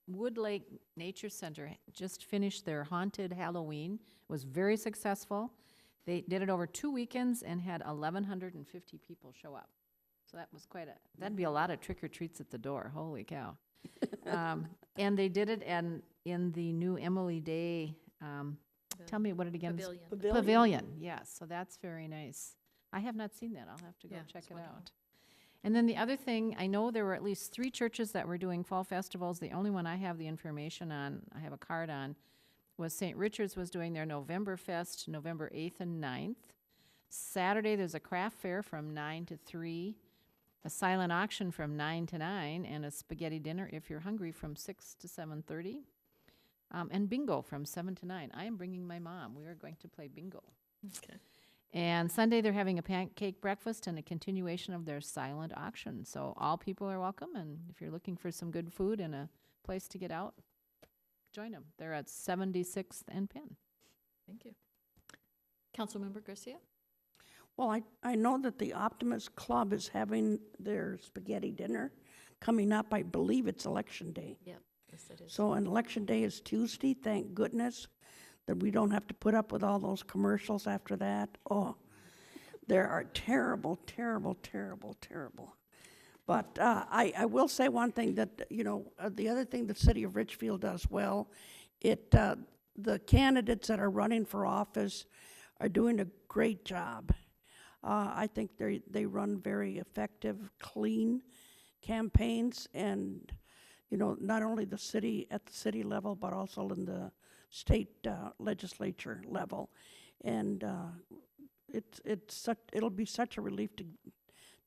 [SPEAKER 3] Wood Lake Nature Center just finished their haunted Halloween. It was very successful. They did it over 2 weekends and had 1,150 people show up. So that was that'd be a lot of trick or treats at the door. Holy cow. And they did it in the new Emily Day, tell me what it again is.
[SPEAKER 1] Pavilion.
[SPEAKER 3] Pavilion, yes, so that's very nice. I have not seen that. I'll have to go
[SPEAKER 1] Yeah,
[SPEAKER 3] check
[SPEAKER 1] it's
[SPEAKER 3] it
[SPEAKER 1] wonderful.
[SPEAKER 3] out. And then the other thing, I know there were at least 3 churches that were doing fall festivals. The only one I have the information on, I have a card on, was St. Richard's was doing their November Fest, November 8th and 9th. Saturday, there's a craft fair from 9 to 3, a silent auction from 9 to 9, and a spaghetti dinner, if you're hungry, from 6 to 7:30. And bingo from 7 to 9. I am bringing my mom. We are going to play bingo.
[SPEAKER 1] Okay.
[SPEAKER 3] And Sunday, they're having a pancake breakfast and a continuation of their silent auction. So all people are welcome, and if you're looking for some good food and a place to get out, join them. They're at 76th and Penn.
[SPEAKER 1] Thank you. Councilmember Garcia.
[SPEAKER 8] Well, I know that the Optimist Club is having their spaghetti dinner coming up. I believe it's Election Day.
[SPEAKER 1] Yep, yes it is.
[SPEAKER 8] So, and Election Day is Tuesday, thank goodness, that we don't have to put up with all those commercials after that. Oh, there are terrible, terrible, terrible, terrible. But I will say one thing that, the other thing the city of Richfield does well, the candidates that are running for office are doing a great job. I think they run very effective, clean campaigns, and not only at the city level, but also in the state legislature level, and it'll be such a relief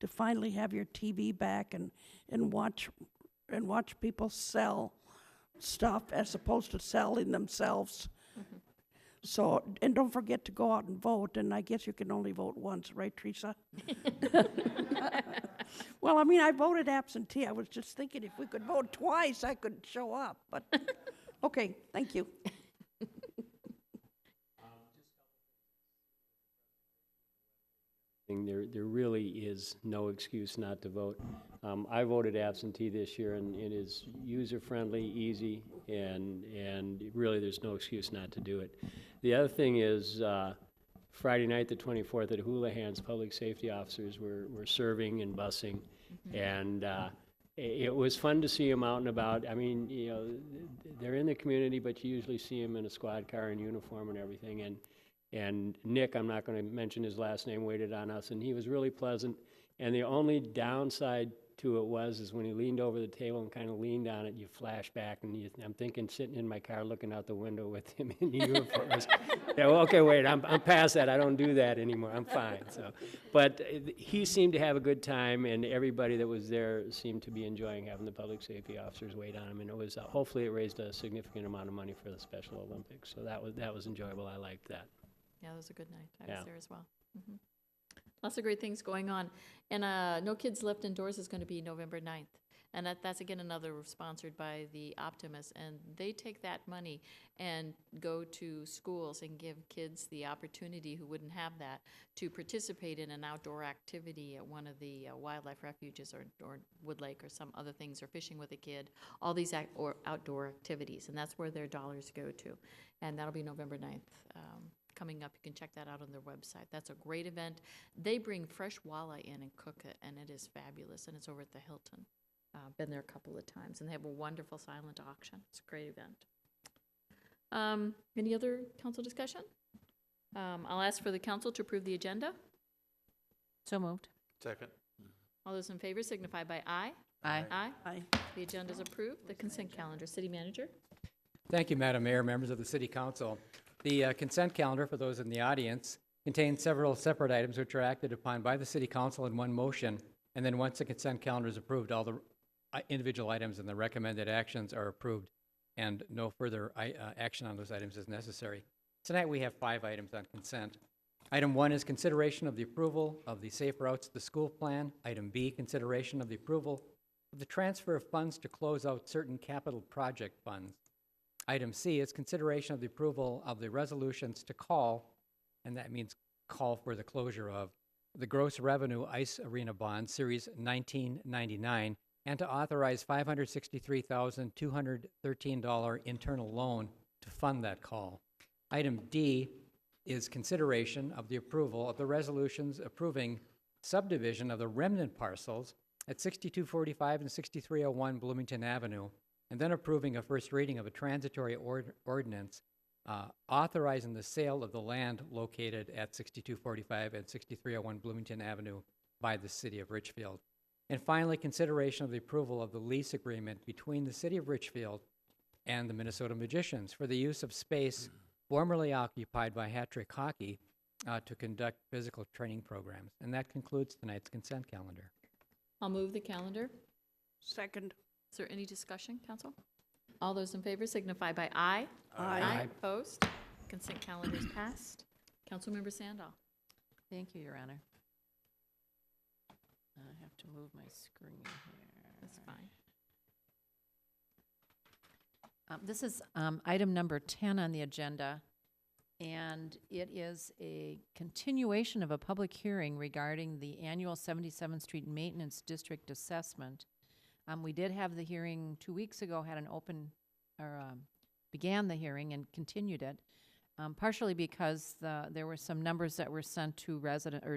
[SPEAKER 8] to finally have your TV back and watch people sell stuff as opposed to selling themselves.
[SPEAKER 1] Mm-hmm.
[SPEAKER 8] So, and don't forget to go out and vote, and I guess you can only vote once, right, Teresa? Well, I mean, I voted absentee. I was just thinking if we could vote twice, I could show up, but, okay, thank you.
[SPEAKER 14] There really is no excuse not to vote. I voted absentee this year, and it is user-friendly, easy, and really there's no excuse not to do it. The other thing is, Friday night, the 24th, at Houlihan's, public safety officers were serving and busing, and it was fun to see them out and about. I mean, they're in the community, but you usually see them in a squad car and uniform and everything, and Nick, I'm not going to mention his last name, waited on us, and he was really pleasant. And the only downside to it is when he leaned over the table and kind of leaned on it, you flash back, and I'm thinking sitting in my car looking out the window with him in uniform. Yeah, well, okay, wait, I'm past that. I don't do that anymore. I'm fine. So, but he seemed to have a good time, and everybody that was there seemed to be enjoying having the public safety officers wait on him. And it was hopefully it raised a significant amount of money for the Special Olympics. So that was enjoyable. I liked that.
[SPEAKER 1] Yeah, it was a good night. I
[SPEAKER 14] Yeah.
[SPEAKER 1] was there as well. Mhm. Lots of great things going on. And No Kids Left Indoors is going to be November 9th. And that's, again, another sponsored by the Optimist. And they take that money and go to schools and give kids the opportunity who wouldn't have that to participate in an outdoor activity at one of the wildlife refuges or Wood Lake or some other things, or fishing with a kid, all these or outdoor activities. And that's where their dollars go to. And that'll be November 9th. Coming up. You can check that out on their website. That's a great event. They bring fresh walleye in and cook it, and it is fabulous, and it's over at the Hilton. Been there a couple of times, and they have a wonderful silent auction. It's a great event. Any other council discussion? I'll ask for the council to approve the agenda.
[SPEAKER 3] So moved.
[SPEAKER 4] Second.
[SPEAKER 1] All those in favor signify by aye.
[SPEAKER 3] Aye.
[SPEAKER 1] Aye.
[SPEAKER 8] Aye.
[SPEAKER 1] The agenda is approved. The consent calendar. City Manager.
[SPEAKER 13] Thank you, Madam Mayor, members of the City Council. The consent calendar, for those in the audience, contains several separate items which are acted upon by the City Council in one motion, and then once the consent calendar is approved, all the individual items and the recommended actions are approved, and no further action on those items is necessary. Tonight we have 5 items on consent. Item 1 is consideration of the approval of the Safe Routes to School Plan. Item B, consideration of the approval of the transfer of funds to close out certain capital project funds. Item C is consideration of the approval of the resolutions to call, and that means call for the closure of the gross revenue ice arena bond, Series 1999, and to authorize $563,213 internal loan to fund that call. Item D is consideration of the approval of the resolutions approving subdivision of the remnant parcels at 6245 and 6301 Bloomington Avenue, and then approving a first reading of a transitory ordinance authorizing the sale of the land located at 6245 and 6301 Bloomington Avenue by the City of Richfield. And finally, consideration of the approval of the lease agreement between the City of Richfield and the Minnesota Magicians for the use of space formerly occupied by Hat-Trick Hockey to conduct physical training programs. And that concludes tonight's consent calendar.
[SPEAKER 1] I'll move the calendar.
[SPEAKER 8] Second.
[SPEAKER 1] Is there any discussion, council? All those in favor signify by aye.
[SPEAKER 8] Aye.
[SPEAKER 1] Opposed? Consent calendar is passed. Councilmember Sandal.
[SPEAKER 3] Thank you, Your Honor. I have to move my screen here.
[SPEAKER 1] That's fine.
[SPEAKER 3] This is item number 10 on the agenda, and it is a continuation of a public hearing regarding the annual 77th Street Maintenance District Assessment. We did have the hearing 2 weeks ago, had an open, or began the hearing and continued it, partially because there were some numbers that were sent to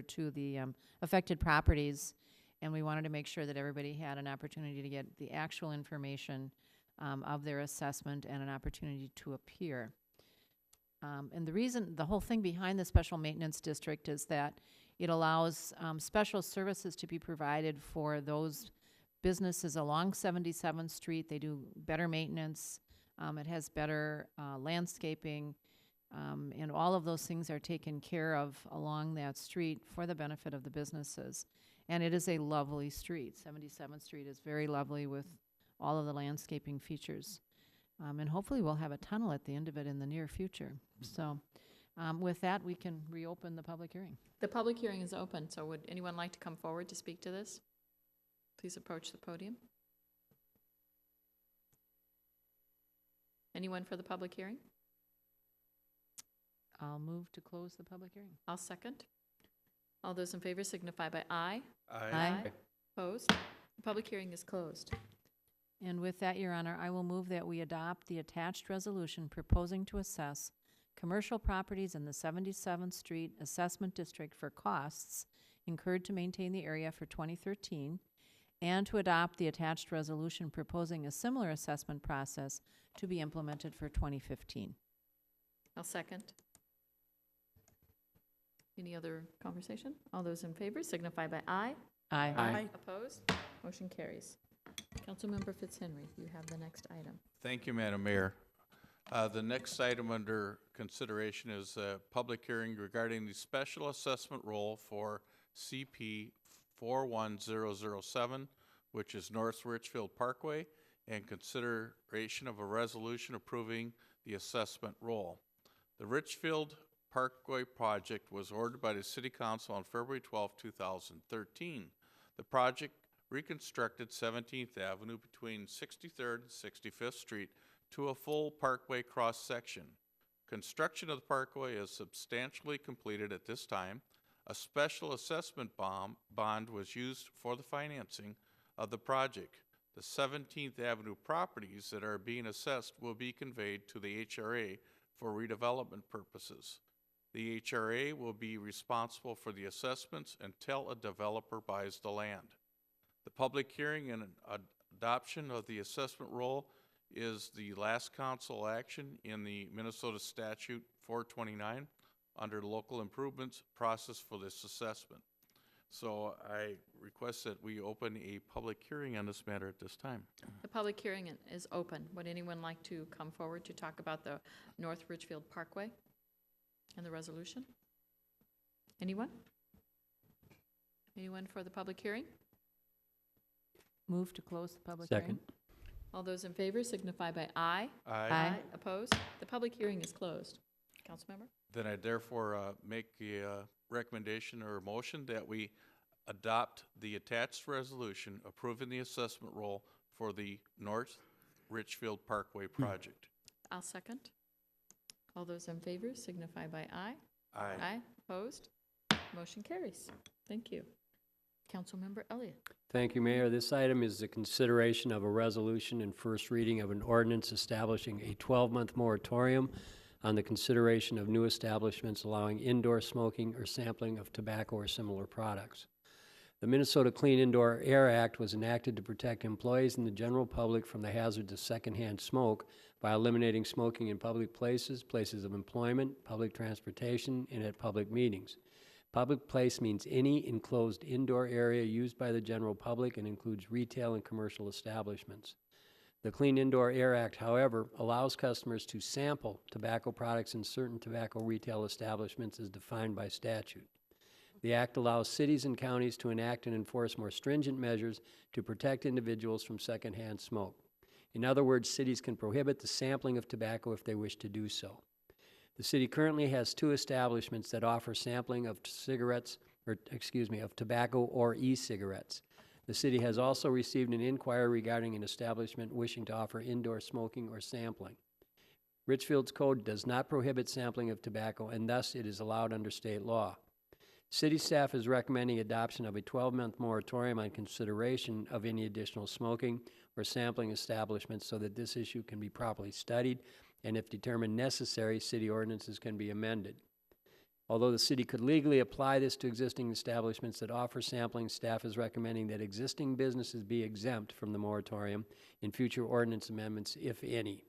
[SPEAKER 3] to the affected properties, and we wanted to make sure that everybody had an opportunity to get the actual information of their assessment and an opportunity to appear. And the whole thing behind the special maintenance district is that it allows special services to be provided for those businesses along 77th Street. They do better maintenance. It has better landscaping, and all of those things are taken care of along that street for the benefit of the businesses. And it is a lovely street. 77th Street is very lovely with all of the landscaping features. And hopefully we'll have a tunnel at the end of it in the near future. So with that, we can reopen the public hearing.
[SPEAKER 1] The public hearing is open, so would anyone like to come forward to speak to this? Please approach the podium. Anyone for the public hearing?
[SPEAKER 3] I'll move to close the public hearing.
[SPEAKER 1] I'll second. All those in favor signify by aye.
[SPEAKER 3] Aye.
[SPEAKER 1] Opposed? The public hearing is closed.
[SPEAKER 3] And with that, Your Honor, I will move that we adopt the attached resolution proposing to assess commercial properties in the 77th Street Assessment District for costs incurred to maintain the area for 2013, and to adopt the attached resolution proposing a similar assessment process to be implemented for 2015.
[SPEAKER 1] I'll second. Any other conversation? All those in favor signify by aye.
[SPEAKER 3] Aye.
[SPEAKER 1] Opposed? Motion carries. Councilmember Fitzhenry, you have the next item.
[SPEAKER 4] Thank you, Madam Mayor. The next item under consideration is a public hearing regarding the special assessment roll for CP 41007, which is North Richfield Parkway, and consideration of a resolution approving the assessment roll. The Richfield Parkway project was ordered by the City Council on February 12, 2013. The project reconstructed 17th Avenue between 63rd and 65th Street to a full parkway cross-section. Construction of the parkway is substantially completed at this time. A special assessment bond was used for the financing of the project. The 17th Avenue properties that are being assessed will be conveyed to the HRA for redevelopment purposes. The HRA will be responsible for the assessments until a developer buys the land. The public hearing and adoption of the assessment roll is the last council action in the Minnesota Statute 429 under the local improvements process for this assessment. So I request that we open a public hearing on this matter at this time.
[SPEAKER 1] The public hearing is open. Would anyone like to come forward to talk about the North Richfield Parkway and the resolution? Anyone? Anyone for the public hearing?
[SPEAKER 3] Move to close the public hearing.
[SPEAKER 14] Second.
[SPEAKER 1] All those in favor signify by aye.
[SPEAKER 3] Aye.
[SPEAKER 1] Opposed? The public hearing is closed. Councilmember?
[SPEAKER 4] Then I therefore make a recommendation or a motion that we adopt the attached resolution approving the assessment roll for the North Richfield Parkway project.
[SPEAKER 1] I'll second. All those in favor signify by aye.
[SPEAKER 4] Aye.
[SPEAKER 1] Opposed? Motion carries. Thank you. Councilmember Elliott.
[SPEAKER 14] Thank you, Mayor. This item is the consideration of a resolution and first reading of an ordinance establishing a 12-month moratorium on the consideration of new establishments allowing indoor smoking or sampling of tobacco or similar products. The Minnesota Clean Indoor Air Act was enacted to protect employees and the general public from the hazards of secondhand smoke by eliminating smoking in public places, places of employment, public transportation, and at public meetings. Public place means any enclosed indoor area used by the general public and includes retail and commercial establishments. The Clean Indoor Air Act, however, allows customers to sample tobacco products in certain tobacco retail establishments as defined by statute. The Act allows cities and counties to enact and enforce more stringent measures to protect individuals from secondhand smoke. In other words, cities can prohibit the sampling of tobacco if they wish to do so. The city currently has 2 establishments that offer sampling of of tobacco or e-cigarettes. The city has also received an inquiry regarding an establishment wishing to offer indoor smoking or sampling. Richfield's code does not prohibit sampling of tobacco, and thus it is allowed under state law. City staff is recommending adoption of a 12-month moratorium on consideration of any additional smoking or sampling establishments so that this issue can be properly studied, and if determined necessary, city ordinances can be amended. Although the city could legally apply this to existing establishments that offer sampling, staff is recommending that existing businesses be exempt from the moratorium in future ordinance amendments, if any.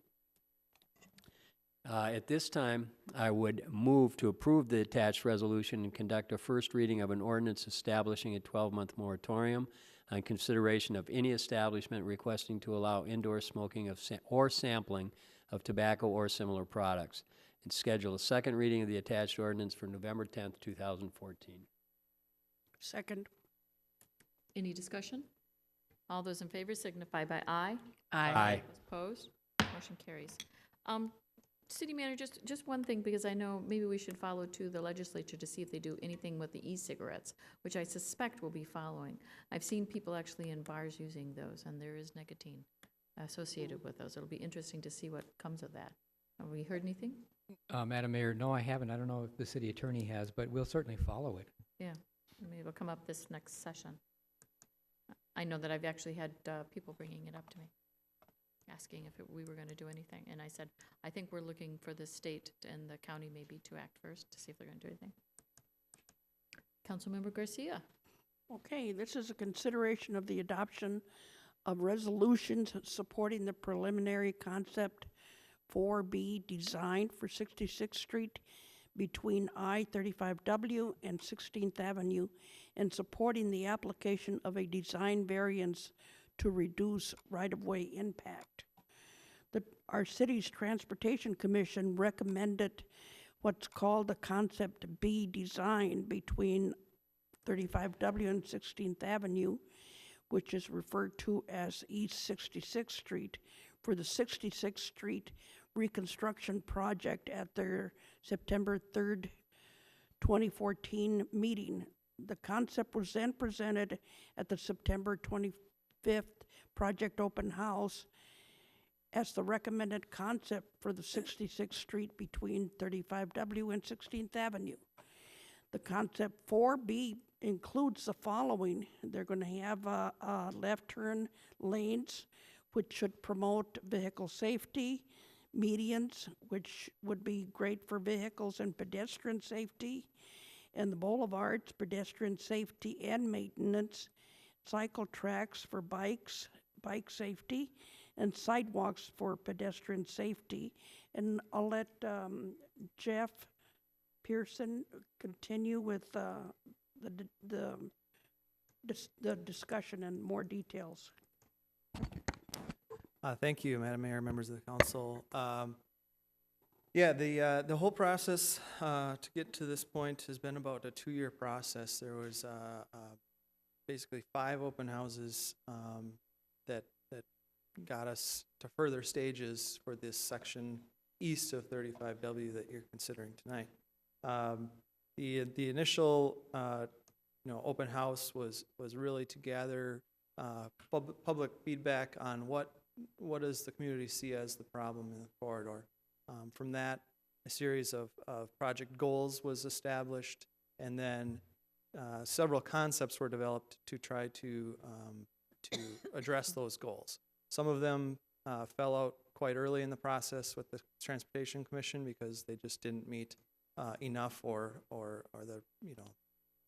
[SPEAKER 14] At this time, I would move to approve the attached resolution and conduct a first reading of an ordinance establishing a 12-month moratorium on consideration of any establishment requesting to allow indoor smoking or sampling of tobacco or similar products, and schedule a second reading of the attached ordinance for November 10th, 2014.
[SPEAKER 8] Second.
[SPEAKER 1] Any discussion? All those in favor signify by aye.
[SPEAKER 3] Aye.
[SPEAKER 1] Opposed? Motion carries. City Manager, just one thing, because I know maybe we should follow to the legislature to see if they do anything with the e-cigarettes, which I suspect will be following. I've seen people actually in bars using those, and there is nicotine associated with those. It'll be interesting to see what comes of that. Have we heard anything?
[SPEAKER 13] Madam Mayor, no, I haven't. I don't know if the city attorney has, but we'll certainly follow it.
[SPEAKER 1] Yeah, maybe it'll come up this next session. I know that I've actually had people bringing it up to me, asking if we were going to do anything. And I said, I think we're looking for the state and the county maybe to act first to see if they're going to do anything. Councilmember Garcia.
[SPEAKER 8] Okay, this is a consideration of the adoption of resolutions supporting the preliminary concept 4B design for 66th Street between I-35W and 16th Avenue and supporting the application of a design variance to reduce right-of-way impact. Our city's Transportation Commission recommended what's called the Concept B design between 35W and 16th Avenue, which is referred to as East 66th Street, for the 66th Street reconstruction project at their September 3rd, 2014 meeting. The concept was then presented at the September 25th project open house as the recommended concept for the 66th Street between 35W and 16th Avenue. The concept 4B includes the following. They're going to have left turn lanes, which should promote vehicle safety, medians, which would be great for vehicles and pedestrian safety, and the boulevards, pedestrian safety and maintenance, cycle tracks for bikes, bike safety, and sidewalks for pedestrian safety. And I'll let Jeff Pearson continue with the discussion and more details.
[SPEAKER 15] Thank you, Madam Mayor, members of the council. The whole process to get to this point has been about a 2-year process. There was basically 5 open houses that got us to further stages for this section east of 35W that you're considering tonight. The initial open house was really to gather public feedback on what does the community see as the problem in the corridor. From that, a series of project goals was established, and then several concepts were developed to try to address those goals. Some of them fell out quite early in the process with the Transportation Commission because they just didn't meet enough or the, you know,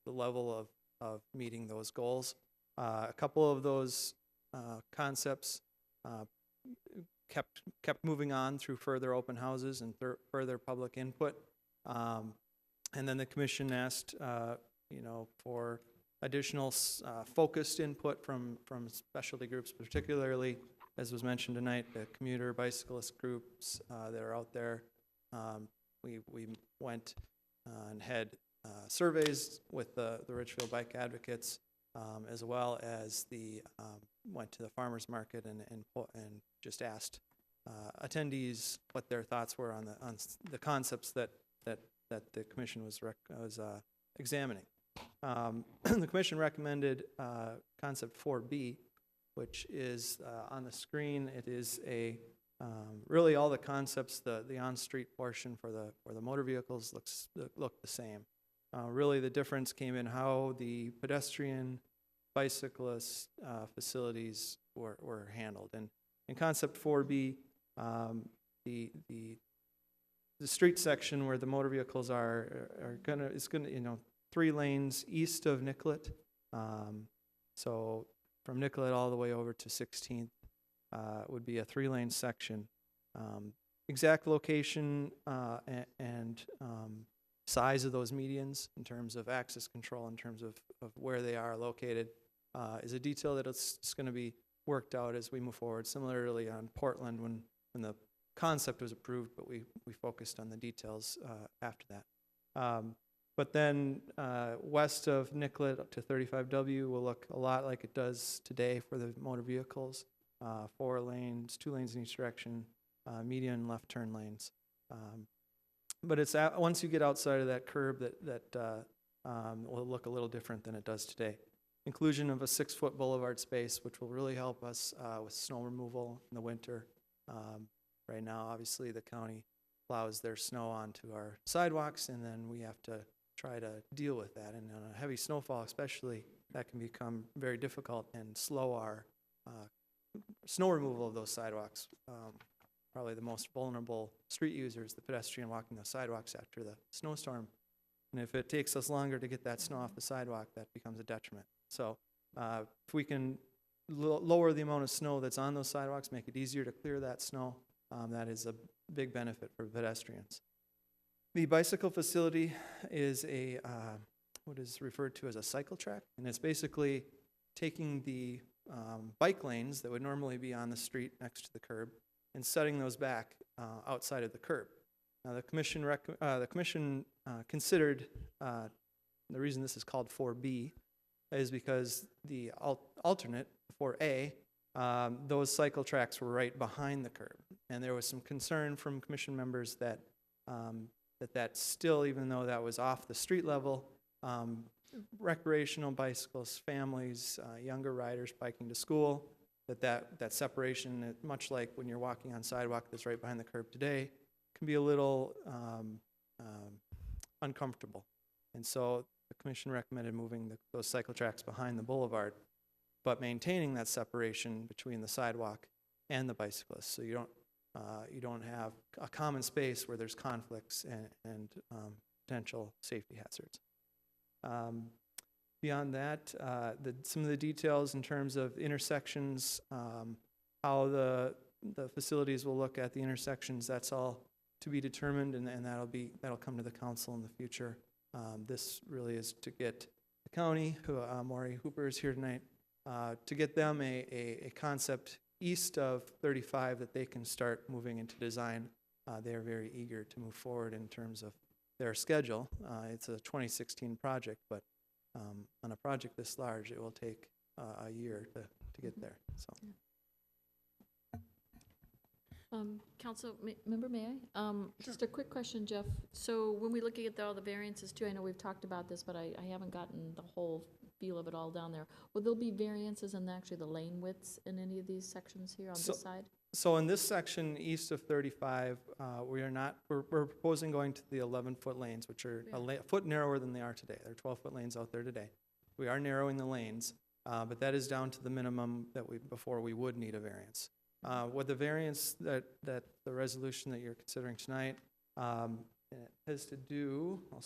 [SPEAKER 15] the level of meeting those goals. A couple of those concepts kept moving on through further open houses and further public input. And then the commission asked, you know, for additional focused input from specialty groups, particularly, as was mentioned tonight, the commuter bicyclist groups that are out there. We went and had surveys with the Richfield Bike Advocates, as well as went to the farmers market and just asked attendees what their thoughts were on the concepts that the commission was examining. The commission recommended concept 4B, which is on the screen. It is really all the concepts. The on-street portion for the motor vehicles look the same. Really, the difference came in how the pedestrian, bicyclist facilities were handled. And in concept 4B, the street section where the motor vehicles is gonna, you know, 3 lanes east of Nicollet. So from Nicollet all the way over to 16th would be a 3-lane section. Exact location and size of those medians in terms of access control, in terms of where they are located, is a detail that it's going to be worked out as we move forward. Similarly on Portland, when the concept was approved, but we focused on the details after that. But then west of Nicollet to 35W will look a lot like it does today for the motor vehicles. 4 lanes, 2 lanes in each direction, median left turn lanes. But it's once you get outside of that curb that will look a little different than it does today. Inclusion of a 6-foot boulevard space, which will really help us with snow removal in the winter. Right now, obviously, the county plows their snow onto our sidewalks, and then we have to try to deal with that. And on a heavy snowfall especially, that can become very difficult and slow our snow removal of those sidewalks. Probably the most vulnerable street users, the pedestrian walking the sidewalks after the snowstorm. And if it takes us longer to get that snow off the sidewalk, that becomes a detriment. So if we can lower the amount of snow that's on those sidewalks, make it easier to clear that snow, that is a big benefit for pedestrians. The bicycle facility is what is referred to as a cycle track, and it's basically taking the bike lanes that would normally be on the street next to the curb and setting those back outside of the curb. Now the commission considered, the reason this is called 4B is because the alternate, 4A, those cycle tracks were right behind the curb. And there was some concern from commission members that that still, even though that was off the street level, recreational bicyclists, families, younger riders biking to school, that separation, much like when you're walking on sidewalk that's right behind the curb today, can be a little uncomfortable. And so the commission recommended moving those cycle tracks behind the boulevard, but maintaining that separation between the sidewalk and the bicyclists, so you don't have a common space where there's conflicts and potential safety hazards. Beyond that, some of the details in terms of intersections, how the facilities will look at the intersections, that's all to be determined, and that'll come to the council in the future. This really is to get the county, Maury Hooper is here tonight, to get them a concept east of 35 that they can start moving into design. They're very eager to move forward in terms of their schedule. It's a 2016 project, but on a project this large, it will take a year to get there. So.
[SPEAKER 1] Council member, may I? Just a quick question, Jeff. So when we look at all the variances too, I know we've talked about this, but I haven't gotten the whole feel of it all down there. Will there be variances in actually the lane widths in any of these sections here on this side?
[SPEAKER 15] So in this section east of 35, we're proposing going to the 11-foot lanes, which are a foot narrower than they are today. There are 12-foot lanes out there today. We are narrowing the lanes, but that is down to the minimum before we would need a variance. What the variance that the resolution that you're considering tonight has to do, I'll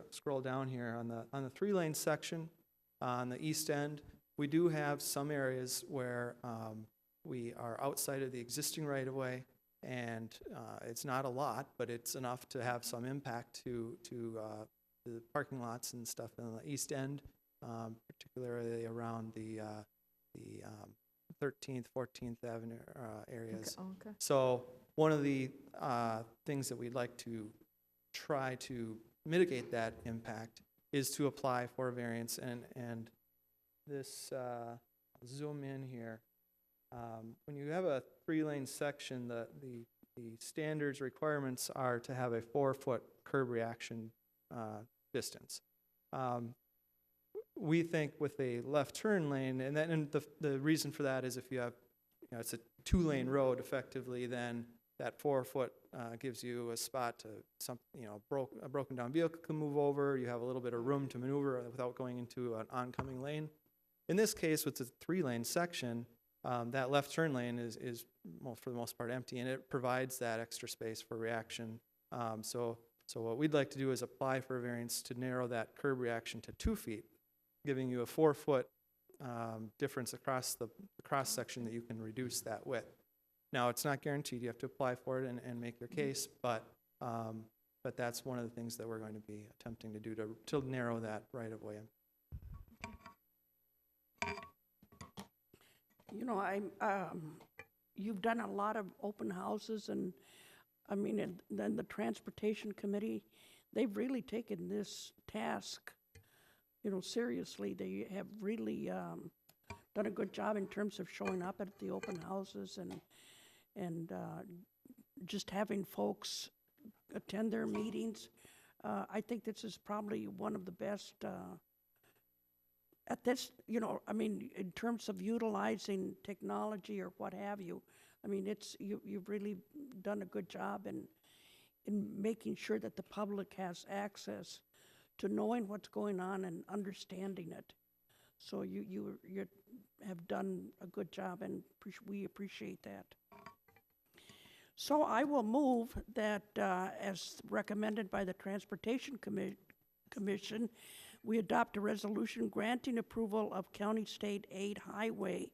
[SPEAKER 15] scroll down here on the 3-lane section on the east end. We do have some areas where we are outside of the existing right-of-way, and it's not a lot, but it's enough to have some impact to the parking lots and stuff on the east end, particularly around the 13th, 14th Avenue areas.
[SPEAKER 1] Okay.
[SPEAKER 15] So one of the things that we'd like to try to mitigate that impact is to apply for a variance, and this, I'll zoom in here. When you have a 3-lane section, the standards requirements are to have a 4-foot curb reaction distance. We think with a left turn lane, and the reason for that is if you have, it's a 2-lane road effectively, then that 4-foot gives you a spot to a broken down vehicle can move over. You have a little bit of room to maneuver without going into an oncoming lane. In this case, with the 3-lane section, that left turn lane is for the most part empty, and it provides that extra space for reaction. So what we'd like to do is apply for a variance to narrow that curb reaction to 2 feet, giving you a 4-foot difference across the cross section that you can reduce that width. Now, it's not guaranteed. You have to apply for it and make your case, but that's one of the things that we're going to be attempting to do to narrow that right of way.
[SPEAKER 8] You know, you've done a lot of open houses, and I mean, and then the Transportation Committee, they've really taken this task, seriously. They have really done a good job in terms of showing up at the open houses and just having folks attend their meetings. I think this is probably one of the best at this, in terms of utilizing technology or what have you. I mean, you've really done a good job in making sure that the public has access to knowing what's going on and understanding it. So you have done a good job, and we appreciate that. So I will move that, as recommended by the Transportation Commission, we adopt a resolution granting approval of County State Aid Highway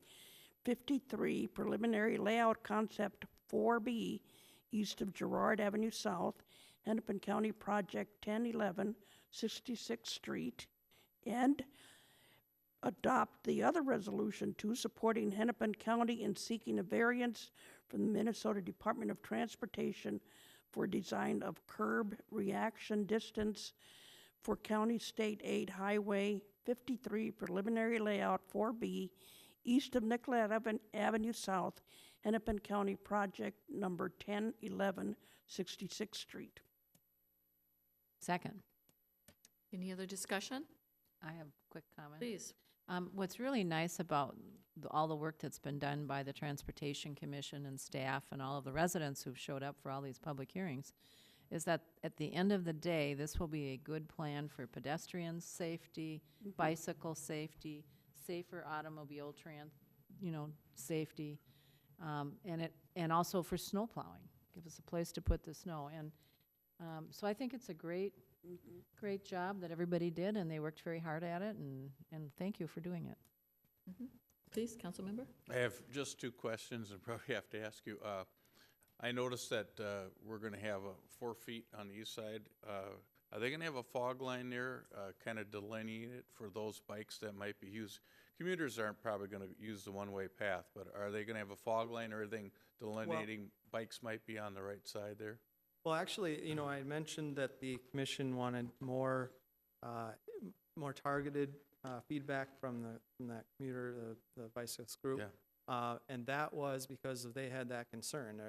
[SPEAKER 8] 53 Preliminary Layout Concept 4B east of Girard Avenue South, Hennepin County Project 1011 66th Street, and adopt the other resolution too, supporting Hennepin County in seeking a variance from the Minnesota Department of Transportation for design of curb reaction distance for County State Aid Highway 53 Preliminary Layout 4B east of Nicollet Avenue South, Hennepin County Project number 1011 66th Street.
[SPEAKER 3] Second.
[SPEAKER 1] Any other discussion?
[SPEAKER 3] I have a quick comment.
[SPEAKER 1] Please.
[SPEAKER 3] What's really nice about all the work that's been done by the Transportation Commission and staff and all of the residents who've showed up for all these public hearings is that at the end of the day, this will be a good plan for pedestrian safety, bicycle safety, safer automobile safety, and also for snow plowing. Give us a place to put the snow. And so I think it's a great job that everybody did, and they worked very hard at it, and thank you for doing it.
[SPEAKER 1] Please, council member.
[SPEAKER 4] I have just 2 questions and probably have to ask you. I noticed that we're going to have 4 feet on the east side. Are they going to have a fog line there, kind of delineate it for those bikes that might be used? Commuters aren't probably going to use the one-way path, but are they going to have a fog line or anything delineating bikes might be on the right side there?
[SPEAKER 15] Well, actually, I mentioned that the commission wanted more targeted feedback from that commuter, the bicyclist group.
[SPEAKER 4] Yeah.
[SPEAKER 15] And that was because they had that concern.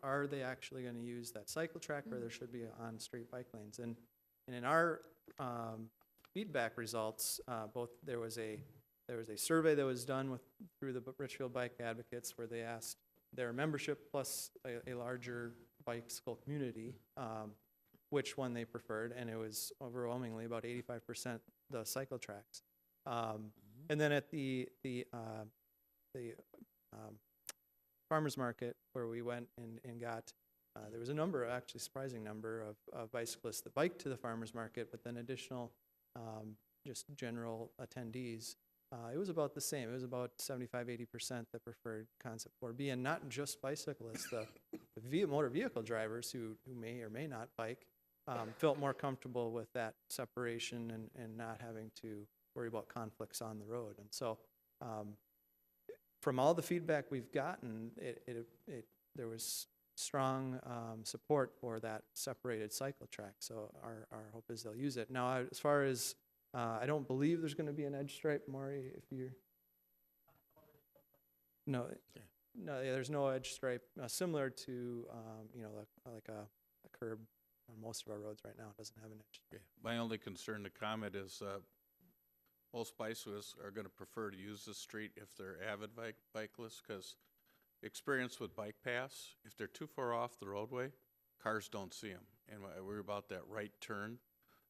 [SPEAKER 15] Are they actually going to use that cycle track, or there should be on-street bike lanes? And in our feedback results, there was a survey that was done through the Richfield Bike Advocates where they asked their membership plus a larger bicycle community, which one they preferred, and it was overwhelmingly about 85% the cycle tracks. And then at the farmers market where we went and got, there was a number, actually surprising number of bicyclists that biked to the farmers market, but then additional just general attendees. It was about the same. It was about 75-80% that preferred Concept 4B, and not just bicyclists. The motor vehicle drivers who may or may not bike felt more comfortable with that separation and not having to worry about conflicts on the road. And so from all the feedback we've gotten, there was strong support for that separated cycle track. So our hope is they'll use it. Now, as far as I don't believe there's going to be an edge stripe, Maury, if you're... No, yeah, there's no edge stripe. Similar to, like a curb on most of our roads right now. It doesn't have an edge stripe.
[SPEAKER 4] My only concern to comment is most bicyclists are going to prefer to use the street if they're avid bicyclists, because experience with bike paths, if they're too far off the roadway, cars don't see them. And I worry about that right turn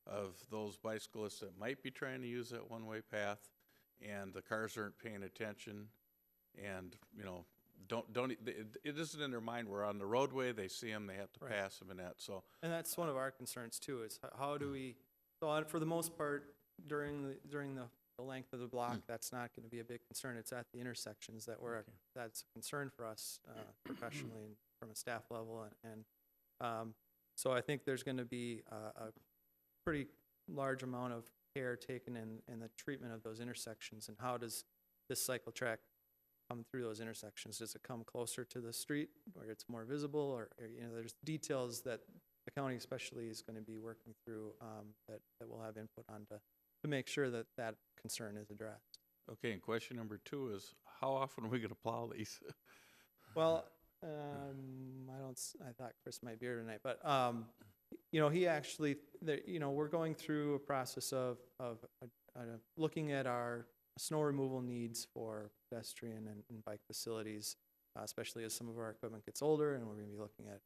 [SPEAKER 4] of those bicyclists that might be trying to use that one-way path, and the cars aren't paying attention, and it isn't in their mind. We're on the roadway, they see them, they have to pass them, and that. So,
[SPEAKER 15] and that's one of our concerns too. Is how do we? So for the most part, during the length of the block, that's not going to be a big concern. It's at the intersections that's a concern for us professionally and from a staff level, and so I think there's going to be a pretty large amount of care taken in the treatment of those intersections. And how does this cycle track come through those intersections? Does it come closer to the street where it's more visible, or there's details that the county especially is going to be working through that we'll have input on to make sure that that concern is addressed.
[SPEAKER 4] okay, and question number 2 is, how often are we going to plow these?
[SPEAKER 15] Well, I thought Chris might be here tonight, but he actually, we're going through a process of looking at our snow removal needs for pedestrian and bike facilities, especially as some of our equipment gets older, and we're going to be looking at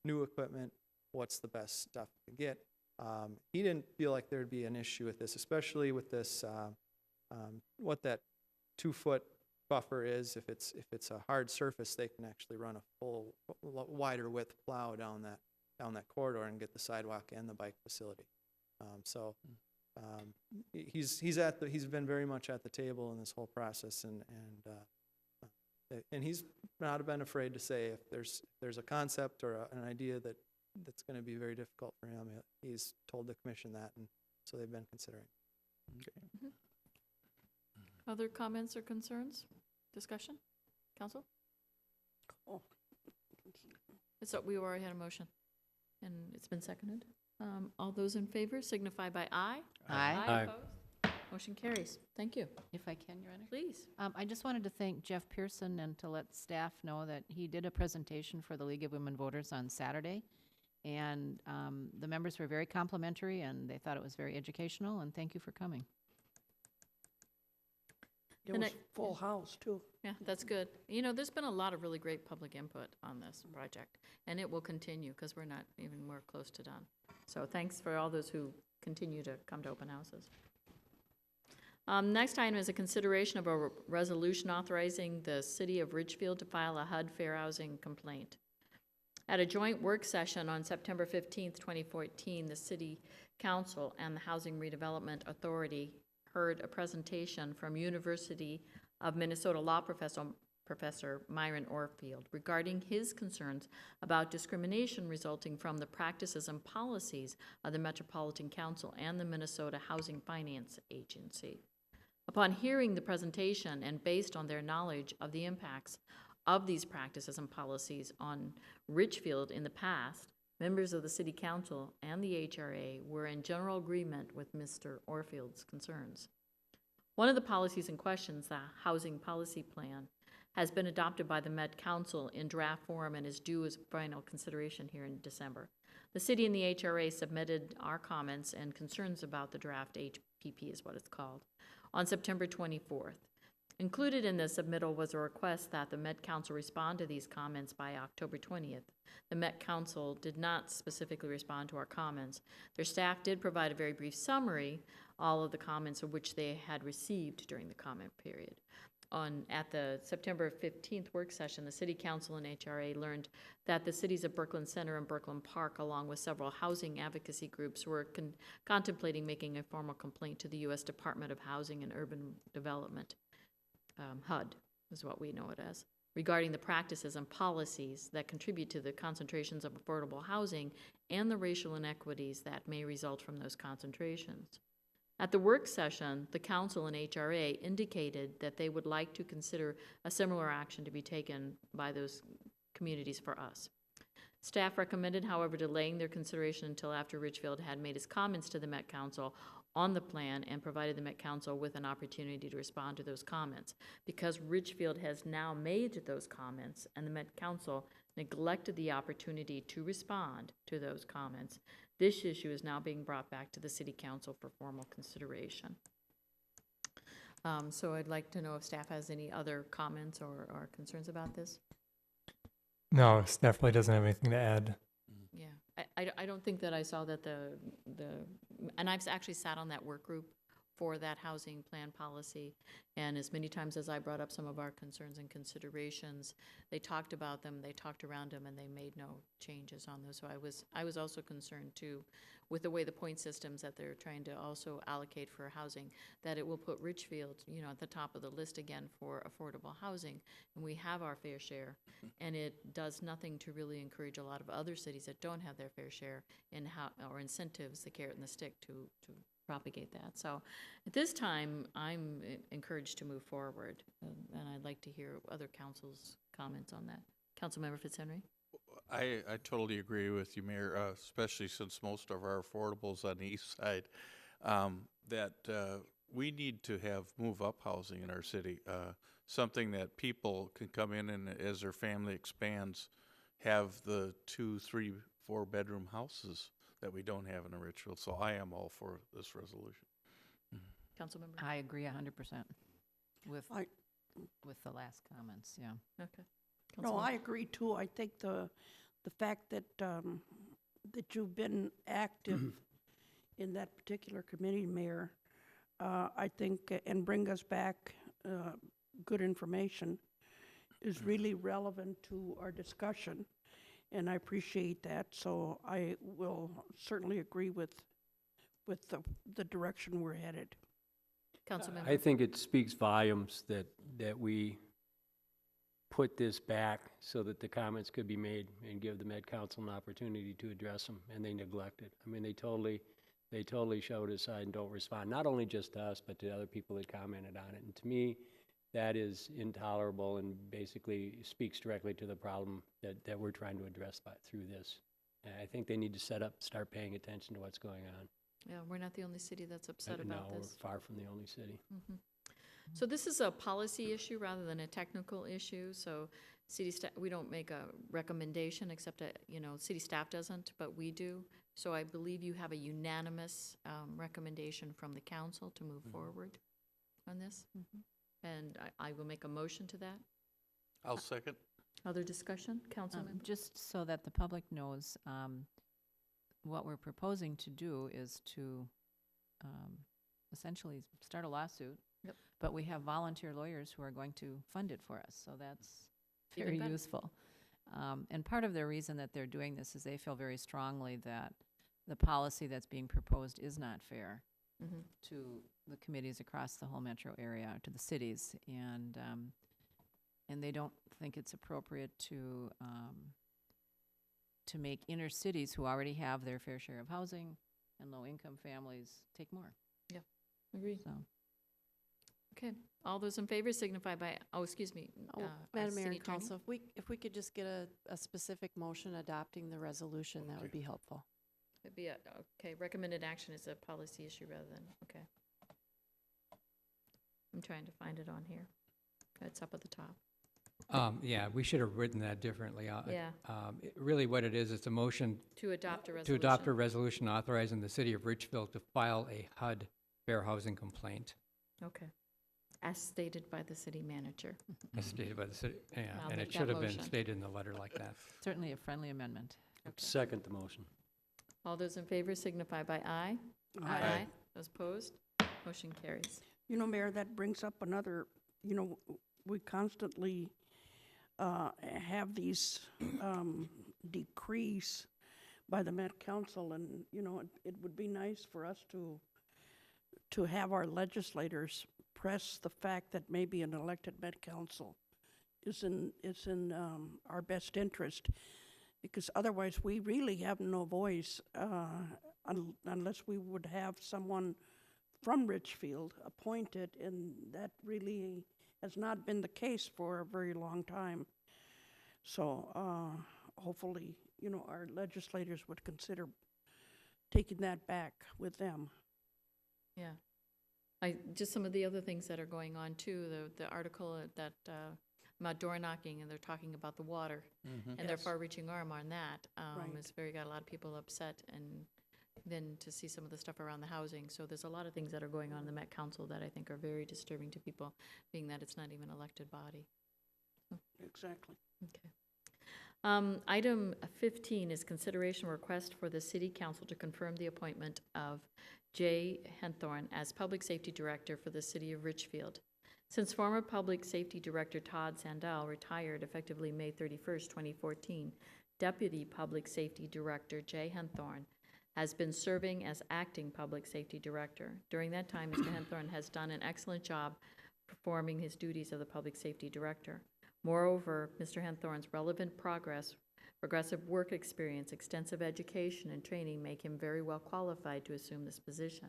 [SPEAKER 15] new equipment. What's the best stuff to get? He didn't feel like there'd be an issue with this, especially with this, what that 2-foot buffer is. If it's a hard surface, they can actually run a full wider width plow down that corridor and get the sidewalk and the bike facility. He's been very much at the table in this whole process, and he's not been afraid to say if there's a concept or an idea that's going to be very difficult for him. He's told the commission that, and so they've been considering.
[SPEAKER 4] Okay.
[SPEAKER 1] Other comments or concerns? Discussion? Council?
[SPEAKER 8] Oh.
[SPEAKER 1] So we already had a motion, and it's been seconded. All those in favor signify by aye.
[SPEAKER 3] Aye.
[SPEAKER 1] Opposed? Motion carries. Thank you.
[SPEAKER 3] If I can, Your Honor.
[SPEAKER 1] Please.
[SPEAKER 3] I just wanted to thank Jeff Pearson and to let staff know that he did a presentation for the League of Women Voters on Saturday. And the members were very complimentary, and they thought it was very educational, and thank you for coming.
[SPEAKER 8] It was full house, too.
[SPEAKER 1] Yeah, that's good. There's been a lot of really great public input on this project, and it will continue because we're not even more close to done. So thanks for all those who continue to come to open houses. Next item is a consideration of a resolution authorizing the City of Richfield to file a HUD fair housing complaint. At a joint work session on September 15th, 2014, the City Council and the Housing Redevelopment Authority heard a presentation from University of Minnesota law professor Myron Orfield regarding his concerns about discrimination resulting from the practices and policies of the Metropolitan Council and the Minnesota Housing Finance Agency. Upon hearing the presentation and based on their knowledge of the impacts of these practices and policies on Richfield in the past, members of the City Council and the HRA were in general agreement with Mr. Orfield's concerns. One of the policies in question, the Housing Policy Plan, has been adopted by the Met Council in draft form and is due as final consideration here in December. The City and the HRA submitted our comments and concerns about the draft HPP is what it's called, on September 24th. Included in the submittal was a request that the Met Council respond to these comments by October 20th. The Met Council did not specifically respond to our comments. Their staff did provide a very brief summary, all of the comments of which they had received during the comment period. At the September 15th work session, the City Council and HRA learned that the cities of Brooklyn Center and Brooklyn Park, along with several housing advocacy groups, were contemplating making a formal complaint to the U.S. Department of Housing and Urban Development, HUD is what we know it as, regarding the practices and policies that contribute to the concentrations of affordable housing and the racial inequities that may result from those concentrations. At the work session, the Council and HRA indicated that they would like to consider a similar action to be taken by those communities for us. Staff recommended, however, delaying their consideration until after Richfield had made his comments to the Met Council on the plan and provided the Met Council with an opportunity to respond to those comments. Because Richfield has now made those comments and the Met Council neglected the opportunity to respond to those comments, this issue is now being brought back to the City Council for formal consideration. So I'd like to know if staff has any other comments or concerns about this?
[SPEAKER 16] No, staff really doesn't have anything to add.
[SPEAKER 1] Yeah, I don't think that I saw that and I've actually sat on that work group for that housing plan policy, and as many times as I brought up some of our concerns and considerations, they talked about them, they talked around them, and they made no changes on those. So I was also concerned too with the way the point systems that they're trying to also allocate for housing, that it will put Richfield, at the top of the list again for affordable housing, and we have our fair share, and it does nothing to really encourage a lot of other cities that don't have their fair share in or incentives, the carrot and the stick to propagate that. So at this time, I'm encouraged to move forward, and I'd like to hear other council's comments on that. Councilmember Fitzhenry?
[SPEAKER 4] I totally agree with you, Mayor, especially since most of our affordables on the east side, that we need to have move-up housing in our city, something that people can come in and as their family expands, have the 2, 3, 4-bedroom houses that we don't have in a Richfield. So I am all for this resolution.
[SPEAKER 1] Councilmember?
[SPEAKER 3] I agree 100% with the last comments, yeah.
[SPEAKER 1] Okay.
[SPEAKER 8] No, I agree too. I think the fact that that you've been active in that particular committee, Mayor, I think, and bring us back good information is really relevant to our discussion, and I appreciate that. So I will certainly agree with the direction we're headed.
[SPEAKER 1] Councilmember?
[SPEAKER 14] I think it speaks volumes that we put this back so that the comments could be made and give the Met Council an opportunity to address them, and they neglected. I mean, they totally showed aside and don't respond, not only just to us, but to other people that commented on it. And to me, that is intolerable and basically speaks directly to the problem that we're trying to address through this. And I think they need to start paying attention to what's going on.
[SPEAKER 1] Yeah, we're not the only city that's upset about
[SPEAKER 14] No,
[SPEAKER 1] this.
[SPEAKER 14] we're far from the only city.
[SPEAKER 1] Mm-hmm. So this is a policy issue rather than a technical issue. So city staff, we don't make a recommendation except that, city staff doesn't, but we do. So I believe you have a unanimous recommendation from the council to move forward on this. And I will make a motion to that.
[SPEAKER 4] I'll second.
[SPEAKER 1] Other discussion, Councilmember?
[SPEAKER 3] Just so that the public knows, what we're proposing to do is to essentially start a lawsuit.
[SPEAKER 1] Yep.
[SPEAKER 3] But we have volunteer lawyers who are going to fund it for us, so that's
[SPEAKER 1] Even
[SPEAKER 3] very
[SPEAKER 1] better.
[SPEAKER 3] useful. And part of the reason that they're doing this is they feel very strongly that the policy that's being proposed is not fair
[SPEAKER 1] Mm-hmm.
[SPEAKER 3] to the committees across the whole metro area, to the cities, and they don't think it's appropriate to make inner cities who already have their fair share of housing and low-income families take more.
[SPEAKER 1] Yeah, agreed.
[SPEAKER 3] So.
[SPEAKER 1] Okay, all those in favor signify by,
[SPEAKER 17] Madam Mayor
[SPEAKER 1] City
[SPEAKER 17] and
[SPEAKER 1] Attorney?
[SPEAKER 17] Council, if we could just get a specific motion adopting the resolution, that would be helpful.
[SPEAKER 1] It'd be recommended action is a policy issue rather than, okay. I'm trying to find it on here. It's up at the top.
[SPEAKER 13] Yeah, we should have written that differently.
[SPEAKER 1] Yeah.
[SPEAKER 13] Really what it is, it's a motion
[SPEAKER 1] To adopt a resolution.
[SPEAKER 13] to adopt a resolution authorizing the city of Richfield to file a HUD fair housing complaint.
[SPEAKER 1] Okay. as stated by the city manager.
[SPEAKER 13] As stated by the city, yeah,
[SPEAKER 1] I'll
[SPEAKER 13] and
[SPEAKER 1] make
[SPEAKER 13] it
[SPEAKER 1] that
[SPEAKER 13] should have been
[SPEAKER 1] motion.
[SPEAKER 13] stated in the letter like that.
[SPEAKER 3] Certainly a friendly amendment.
[SPEAKER 14] Second the motion.
[SPEAKER 1] All those in favor signify by aye.
[SPEAKER 8] Aye.
[SPEAKER 1] Those opposed? Motion carries.
[SPEAKER 8] You know, Mayor, that brings up another, we constantly have these decrees by the Met Council, and, it would be nice for us to have our legislators press the fact that maybe an elected Met Council is in our best interest, because otherwise we really have no voice unless we would have someone from Richfield appointed, and that really has not been the case for a very long time. So hopefully, our legislators would consider taking that back with them.
[SPEAKER 1] Yeah. Just some of the other things that are going on too, the article that about door knocking, and they're talking about the water and their
[SPEAKER 8] Yes.
[SPEAKER 1] far-reaching arm on that.
[SPEAKER 8] Right.
[SPEAKER 1] It's got a lot of people upset, and then to see some of the stuff around the housing. So there's a lot of things that are going on in the Met Council that I think are very disturbing to people, being that it's not even an elected body.
[SPEAKER 8] Exactly.
[SPEAKER 1] Okay. Item 15 is consideration request for the City Council to confirm the appointment of Jay Henthorn as Public Safety Director for the City of Richfield. Since former Public Safety Director Todd Sandell retired effectively May 31st, 2014, Deputy Public Safety Director Jay Henthorn has been serving as acting Public Safety Director. During that time, Mr. Henthorn has done an excellent job performing his duties of the Public Safety Director. Moreover, Mr. Henthorn's relevant progressive work experience, extensive education, and training make him very well qualified to assume this position.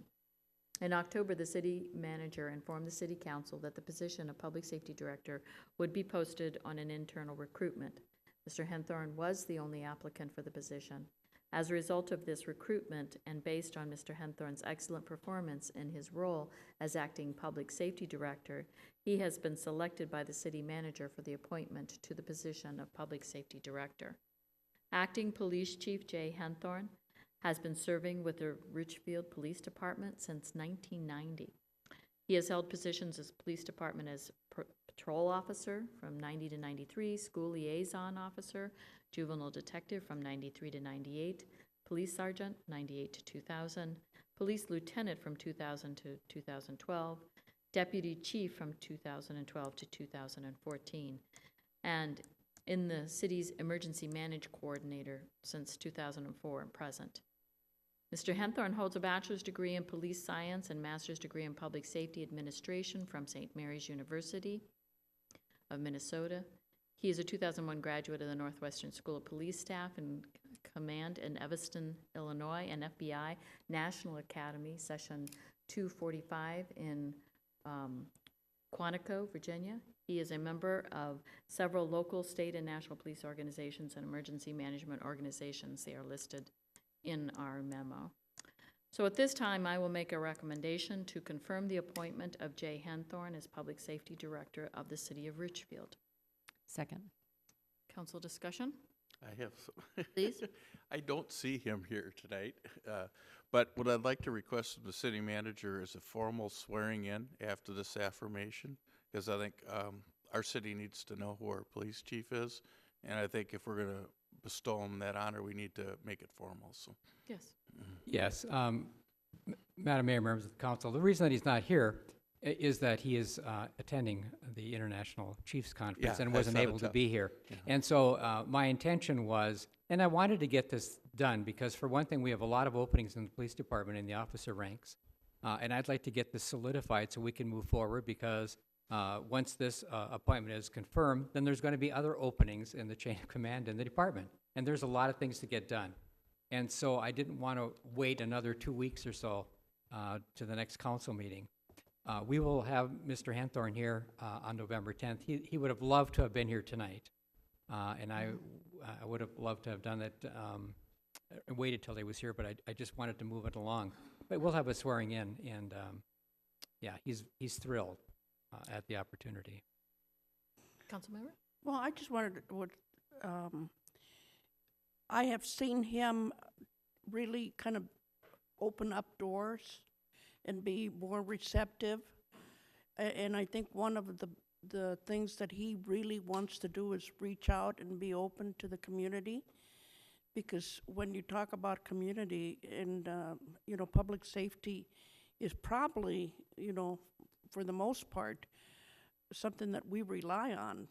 [SPEAKER 1] In October, the city manager informed the City Council that the position of Public Safety Director would be posted on an internal recruitment. Mr. Henthorn was the only applicant for the position. As a result of this recruitment, and based on Mr. Henthorn's excellent performance in his role as acting Public Safety Director, he has been selected by the city manager for the appointment to the position of Public Safety Director. Acting Police Chief Jay Henthorn has been serving with the Richfield Police Department since 1990. He has held positions as Police Department as Patrol Officer from 90 to 93, School Liaison Officer, Juvenile Detective from 93 to 98, Police Sergeant 98 to 2000, Police Lieutenant from 2000 to 2012, Deputy Chief from 2012 to 2014, and in the city's Emergency Management Coordinator since 2004 and present. Mr. Henthorn holds a bachelor's degree in police science and master's degree in public safety administration from St. Mary's University of Minnesota. He is a 2001 graduate of the Northwestern School of Police Staff and Command in Evanston, Illinois, and FBI National Academy, Session 245 in Quantico, Virginia. He is a member of several local, state, and national police organizations and emergency management organizations. They are listed in our memo. So at this time, I will make a recommendation to confirm the appointment of Jay Henthorn as Public Safety Director of the City of Richfield.
[SPEAKER 3] Second.
[SPEAKER 1] Council discussion?
[SPEAKER 4] I have some.
[SPEAKER 1] Please.
[SPEAKER 4] I don't see him here tonight, but what I'd like to request of the city manager is a formal swearing in after this affirmation, because I think our city needs to know who our police chief is, and I think if we're going to bestow him that honor, we need to make it formal. So.
[SPEAKER 1] Yes.
[SPEAKER 13] Yes, Madam Mayor, members of the council, the reason that he's not here is that he is attending the International Chiefs Conference and wasn't able to be here.
[SPEAKER 4] Yeah.
[SPEAKER 13] And so my intention was, and I wanted to get this done because for one thing, we have a lot of openings in the police department in the officer ranks. And I'd like to get this solidified so we can move forward because once this appointment is confirmed, then there's going to be other openings in the chain of command in the department. And there's a lot of things to get done. And so I didn't want to wait another 2 weeks or so to the next council meeting. We will have Mr. Henthorn here on November 10th. He would have loved to have been here tonight. And I would have loved to have done that, waited till he was here, but I just wanted to move it along. But we'll have a swearing in, and yeah, he's thrilled at the opportunity.
[SPEAKER 1] Councilmember?
[SPEAKER 8] Well, I just wanted to, I have seen him really kind of open up doors and be more receptive. And I think one of the things that he really wants to do is reach out and be open to the community. Because when you talk about community and, public safety is probably, for the most part, something that we rely on,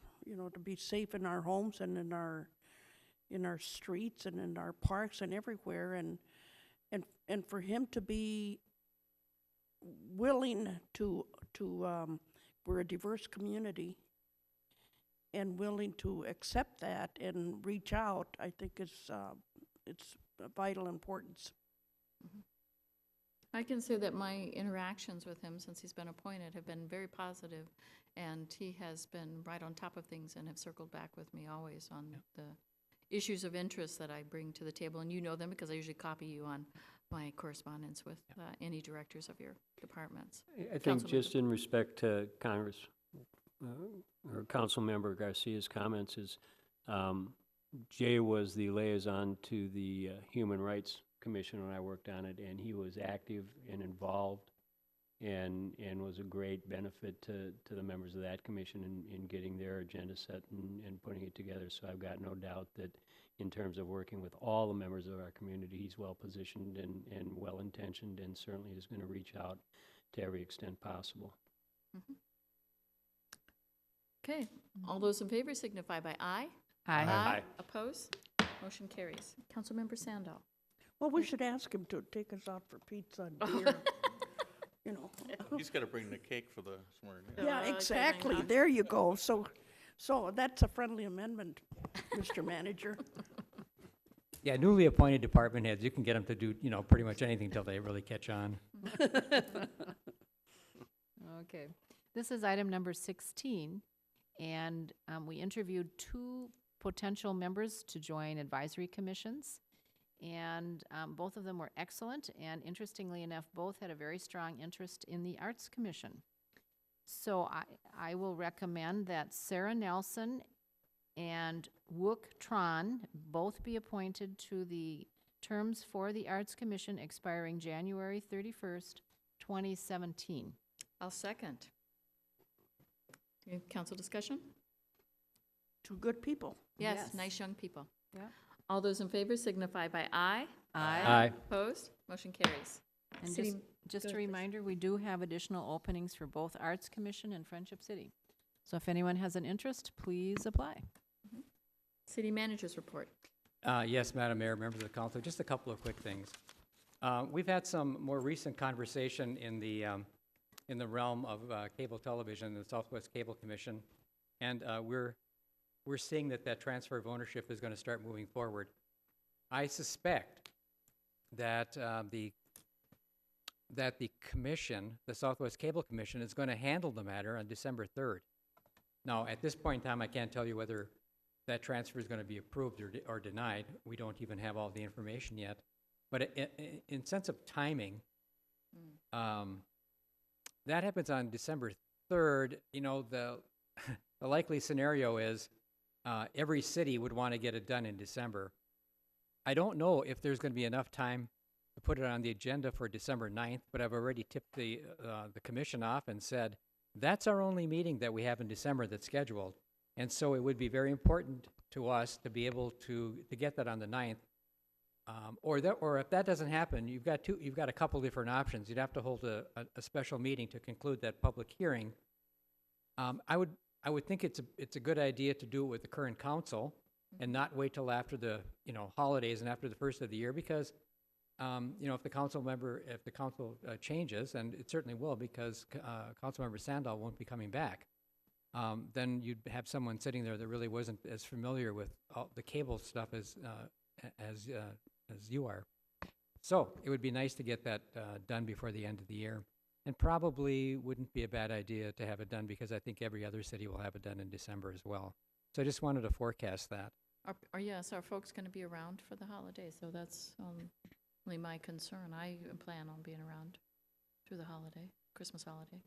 [SPEAKER 8] to be safe in our homes and in our streets and in our parks and everywhere. And for him to be willing to we're a diverse community and willing to accept that and reach out, I think it's of vital importance.
[SPEAKER 1] I can say that my interactions with him since he's been appointed have been very positive, and he has been right on top of things and have circled back with me always on the issues of interest that I bring to the table. And you know them because I usually copy you on my correspondence with any directors of your departments.
[SPEAKER 14] I think just in respect to Congress, or Councilmember Garcia's comments is, Jay was the liaison to the Human Rights Commission when I worked on it, and he was active and involved and was a great benefit to the members of that commission in getting their agenda set and putting it together. So I've got no doubt that in terms of working with all the members of our community, he's well-positioned and well-intentioned, and certainly is going to reach out to every extent possible.
[SPEAKER 1] Okay, all those in favor signify by aye.
[SPEAKER 3] Aye.
[SPEAKER 14] Aye.
[SPEAKER 1] Opposed? Motion carries. Councilmember Sandal.
[SPEAKER 8] Well, we should ask him to take us out for pizza and beer.
[SPEAKER 4] He's got to bring the cake for the swearing in.
[SPEAKER 8] Yeah, exactly. There you go. So that's a friendly amendment, Mr. Manager.
[SPEAKER 13] Yeah, newly appointed department heads, you can get them to do, pretty much anything till they really catch on.
[SPEAKER 3] Okay. This is item number 16, and we interviewed 2 potential members to join advisory commissions, and both of them were excellent, and interestingly enough, both had a very strong interest in the Arts Commission. So I will recommend that Sarah Nelson and Wook Tron both be appointed to the terms for the Arts Commission expiring January 31st, 2017.
[SPEAKER 1] I'll second. Council discussion?
[SPEAKER 8] 2 good people.
[SPEAKER 1] Yes, nice young people.
[SPEAKER 3] Yeah.
[SPEAKER 1] All those in favor signify by aye.
[SPEAKER 14] Aye.
[SPEAKER 1] Opposed? Motion carries.
[SPEAKER 3] And
[SPEAKER 1] City-
[SPEAKER 3] just
[SPEAKER 1] go
[SPEAKER 3] a
[SPEAKER 1] ahead, please.
[SPEAKER 3] reminder, we do have additional openings for both Arts Commission and Friendship City. So if anyone has an interest, please apply.
[SPEAKER 1] City Manager's report.
[SPEAKER 13] Yes, Madam Mayor, members of the council, just a couple of quick things. We've had some more recent conversation in the realm of cable television, the Southwest Cable Commission, and we're seeing that transfer of ownership is going to start moving forward. I suspect that the commission, the Southwest Cable Commission, is going to handle the matter on December 3rd. Now, at this point in time, I can't tell you whether that transfer is going to be approved or denied. We don't even have all the information yet. But in sense of timing, that happens on December 3rd. The likely scenario is every city would want to get it done in December. I don't know if there's going to be enough time to put it on the agenda for December 9th, but I've already tipped the commission off and said, that's our only meeting that we have in December that's scheduled. And so it would be very important to us to be able to get that on the 9th. Or if that doesn't happen, you've got a couple different options. You'd have to hold a special meeting to conclude that public hearing. I would think it's a good idea to do it with the current council and not wait till after the holidays and after the first of the year, because if the council changes, and it certainly will, because Councilmember Sandal won't be coming back, then you'd have someone sitting there that really wasn't as familiar with all the cable stuff as you are. So it would be nice to get that done before the end of the year, and probably wouldn't be a bad idea to have it done, because I think every other city will have it done in December as well. So I just wanted to forecast that.
[SPEAKER 1] Yes, are folks going to be around for the holidays? So that's only my concern. I plan on being around through the holiday, Christmas holiday.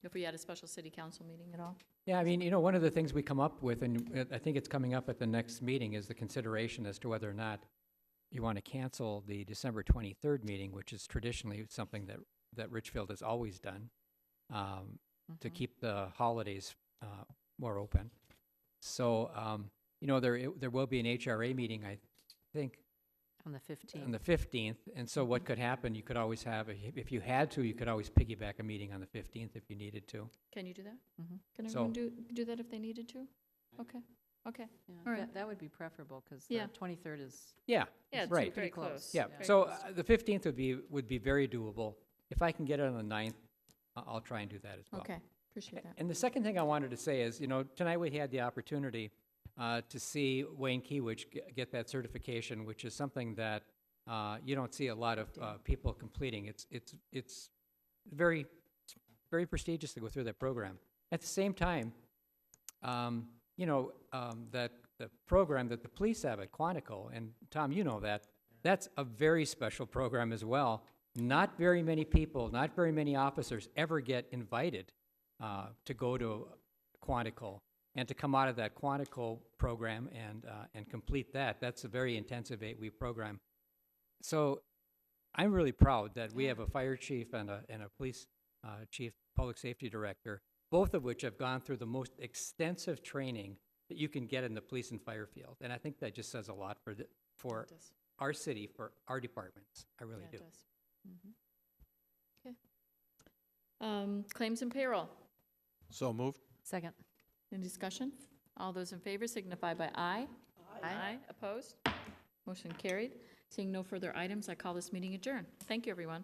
[SPEAKER 1] If we had a special city council meeting at all?
[SPEAKER 13] Yeah, I mean, one of the things we come up with, and I think it's coming up at the next meeting, is the consideration as to whether or not you want to cancel the December 23rd meeting, which is traditionally something that Richfield has always done. to keep the holidays more open. So, you know, there will be an HRA meeting, I think,
[SPEAKER 3] On the 15th.
[SPEAKER 13] on the 15th. And so what could happen, you could always have, if you had to, you could always piggyback a meeting on the 15th if you needed to.
[SPEAKER 1] Can you do that?
[SPEAKER 3] Mhm.
[SPEAKER 1] Can
[SPEAKER 13] So-
[SPEAKER 1] everyone do that if they needed to? Okay, okay.
[SPEAKER 3] Yeah,
[SPEAKER 1] All right.
[SPEAKER 3] that would be preferable, because
[SPEAKER 1] Yeah.
[SPEAKER 3] the 23rd is
[SPEAKER 13] Yeah,
[SPEAKER 1] Yeah, it's
[SPEAKER 13] right.
[SPEAKER 1] very
[SPEAKER 3] Pretty close.
[SPEAKER 1] close.
[SPEAKER 13] Yeah,
[SPEAKER 1] very
[SPEAKER 13] so
[SPEAKER 1] close.
[SPEAKER 13] the 15th would be very doable. If I can get it on the 9th, I'll try and do that as well.
[SPEAKER 1] Okay, appreciate that.
[SPEAKER 13] And the second thing I wanted to say is, you know, tonight we had the opportunity to see Wayne Keywood get that certification, which is something that you don't see a lot of people completing. It's very prestigious to go through that program. At the same time, you know, that the program that the police have at Quantico, and Tom, you know that, that's a very special program as well. Not very many people, not very many officers ever get invited to go to Quantico and to come out of that Quantico program and complete that. That's a very intensive 8-week program. So I'm really proud that we have a fire chief and a police chief, public safety director, both of which have gone through the most extensive training that you can get in the police and fire field. And I think that just says a lot for
[SPEAKER 1] It does.
[SPEAKER 13] our city, for our departments. I really
[SPEAKER 1] Yeah,
[SPEAKER 13] do.
[SPEAKER 1] it does. Okay. Claims and payroll.
[SPEAKER 4] So moved.
[SPEAKER 3] second.
[SPEAKER 1] Any discussion? All those in favor signify by aye. Aye. Opposed? Motion carried. Seeing no further items, I call this meeting adjourned. Thank you, everyone.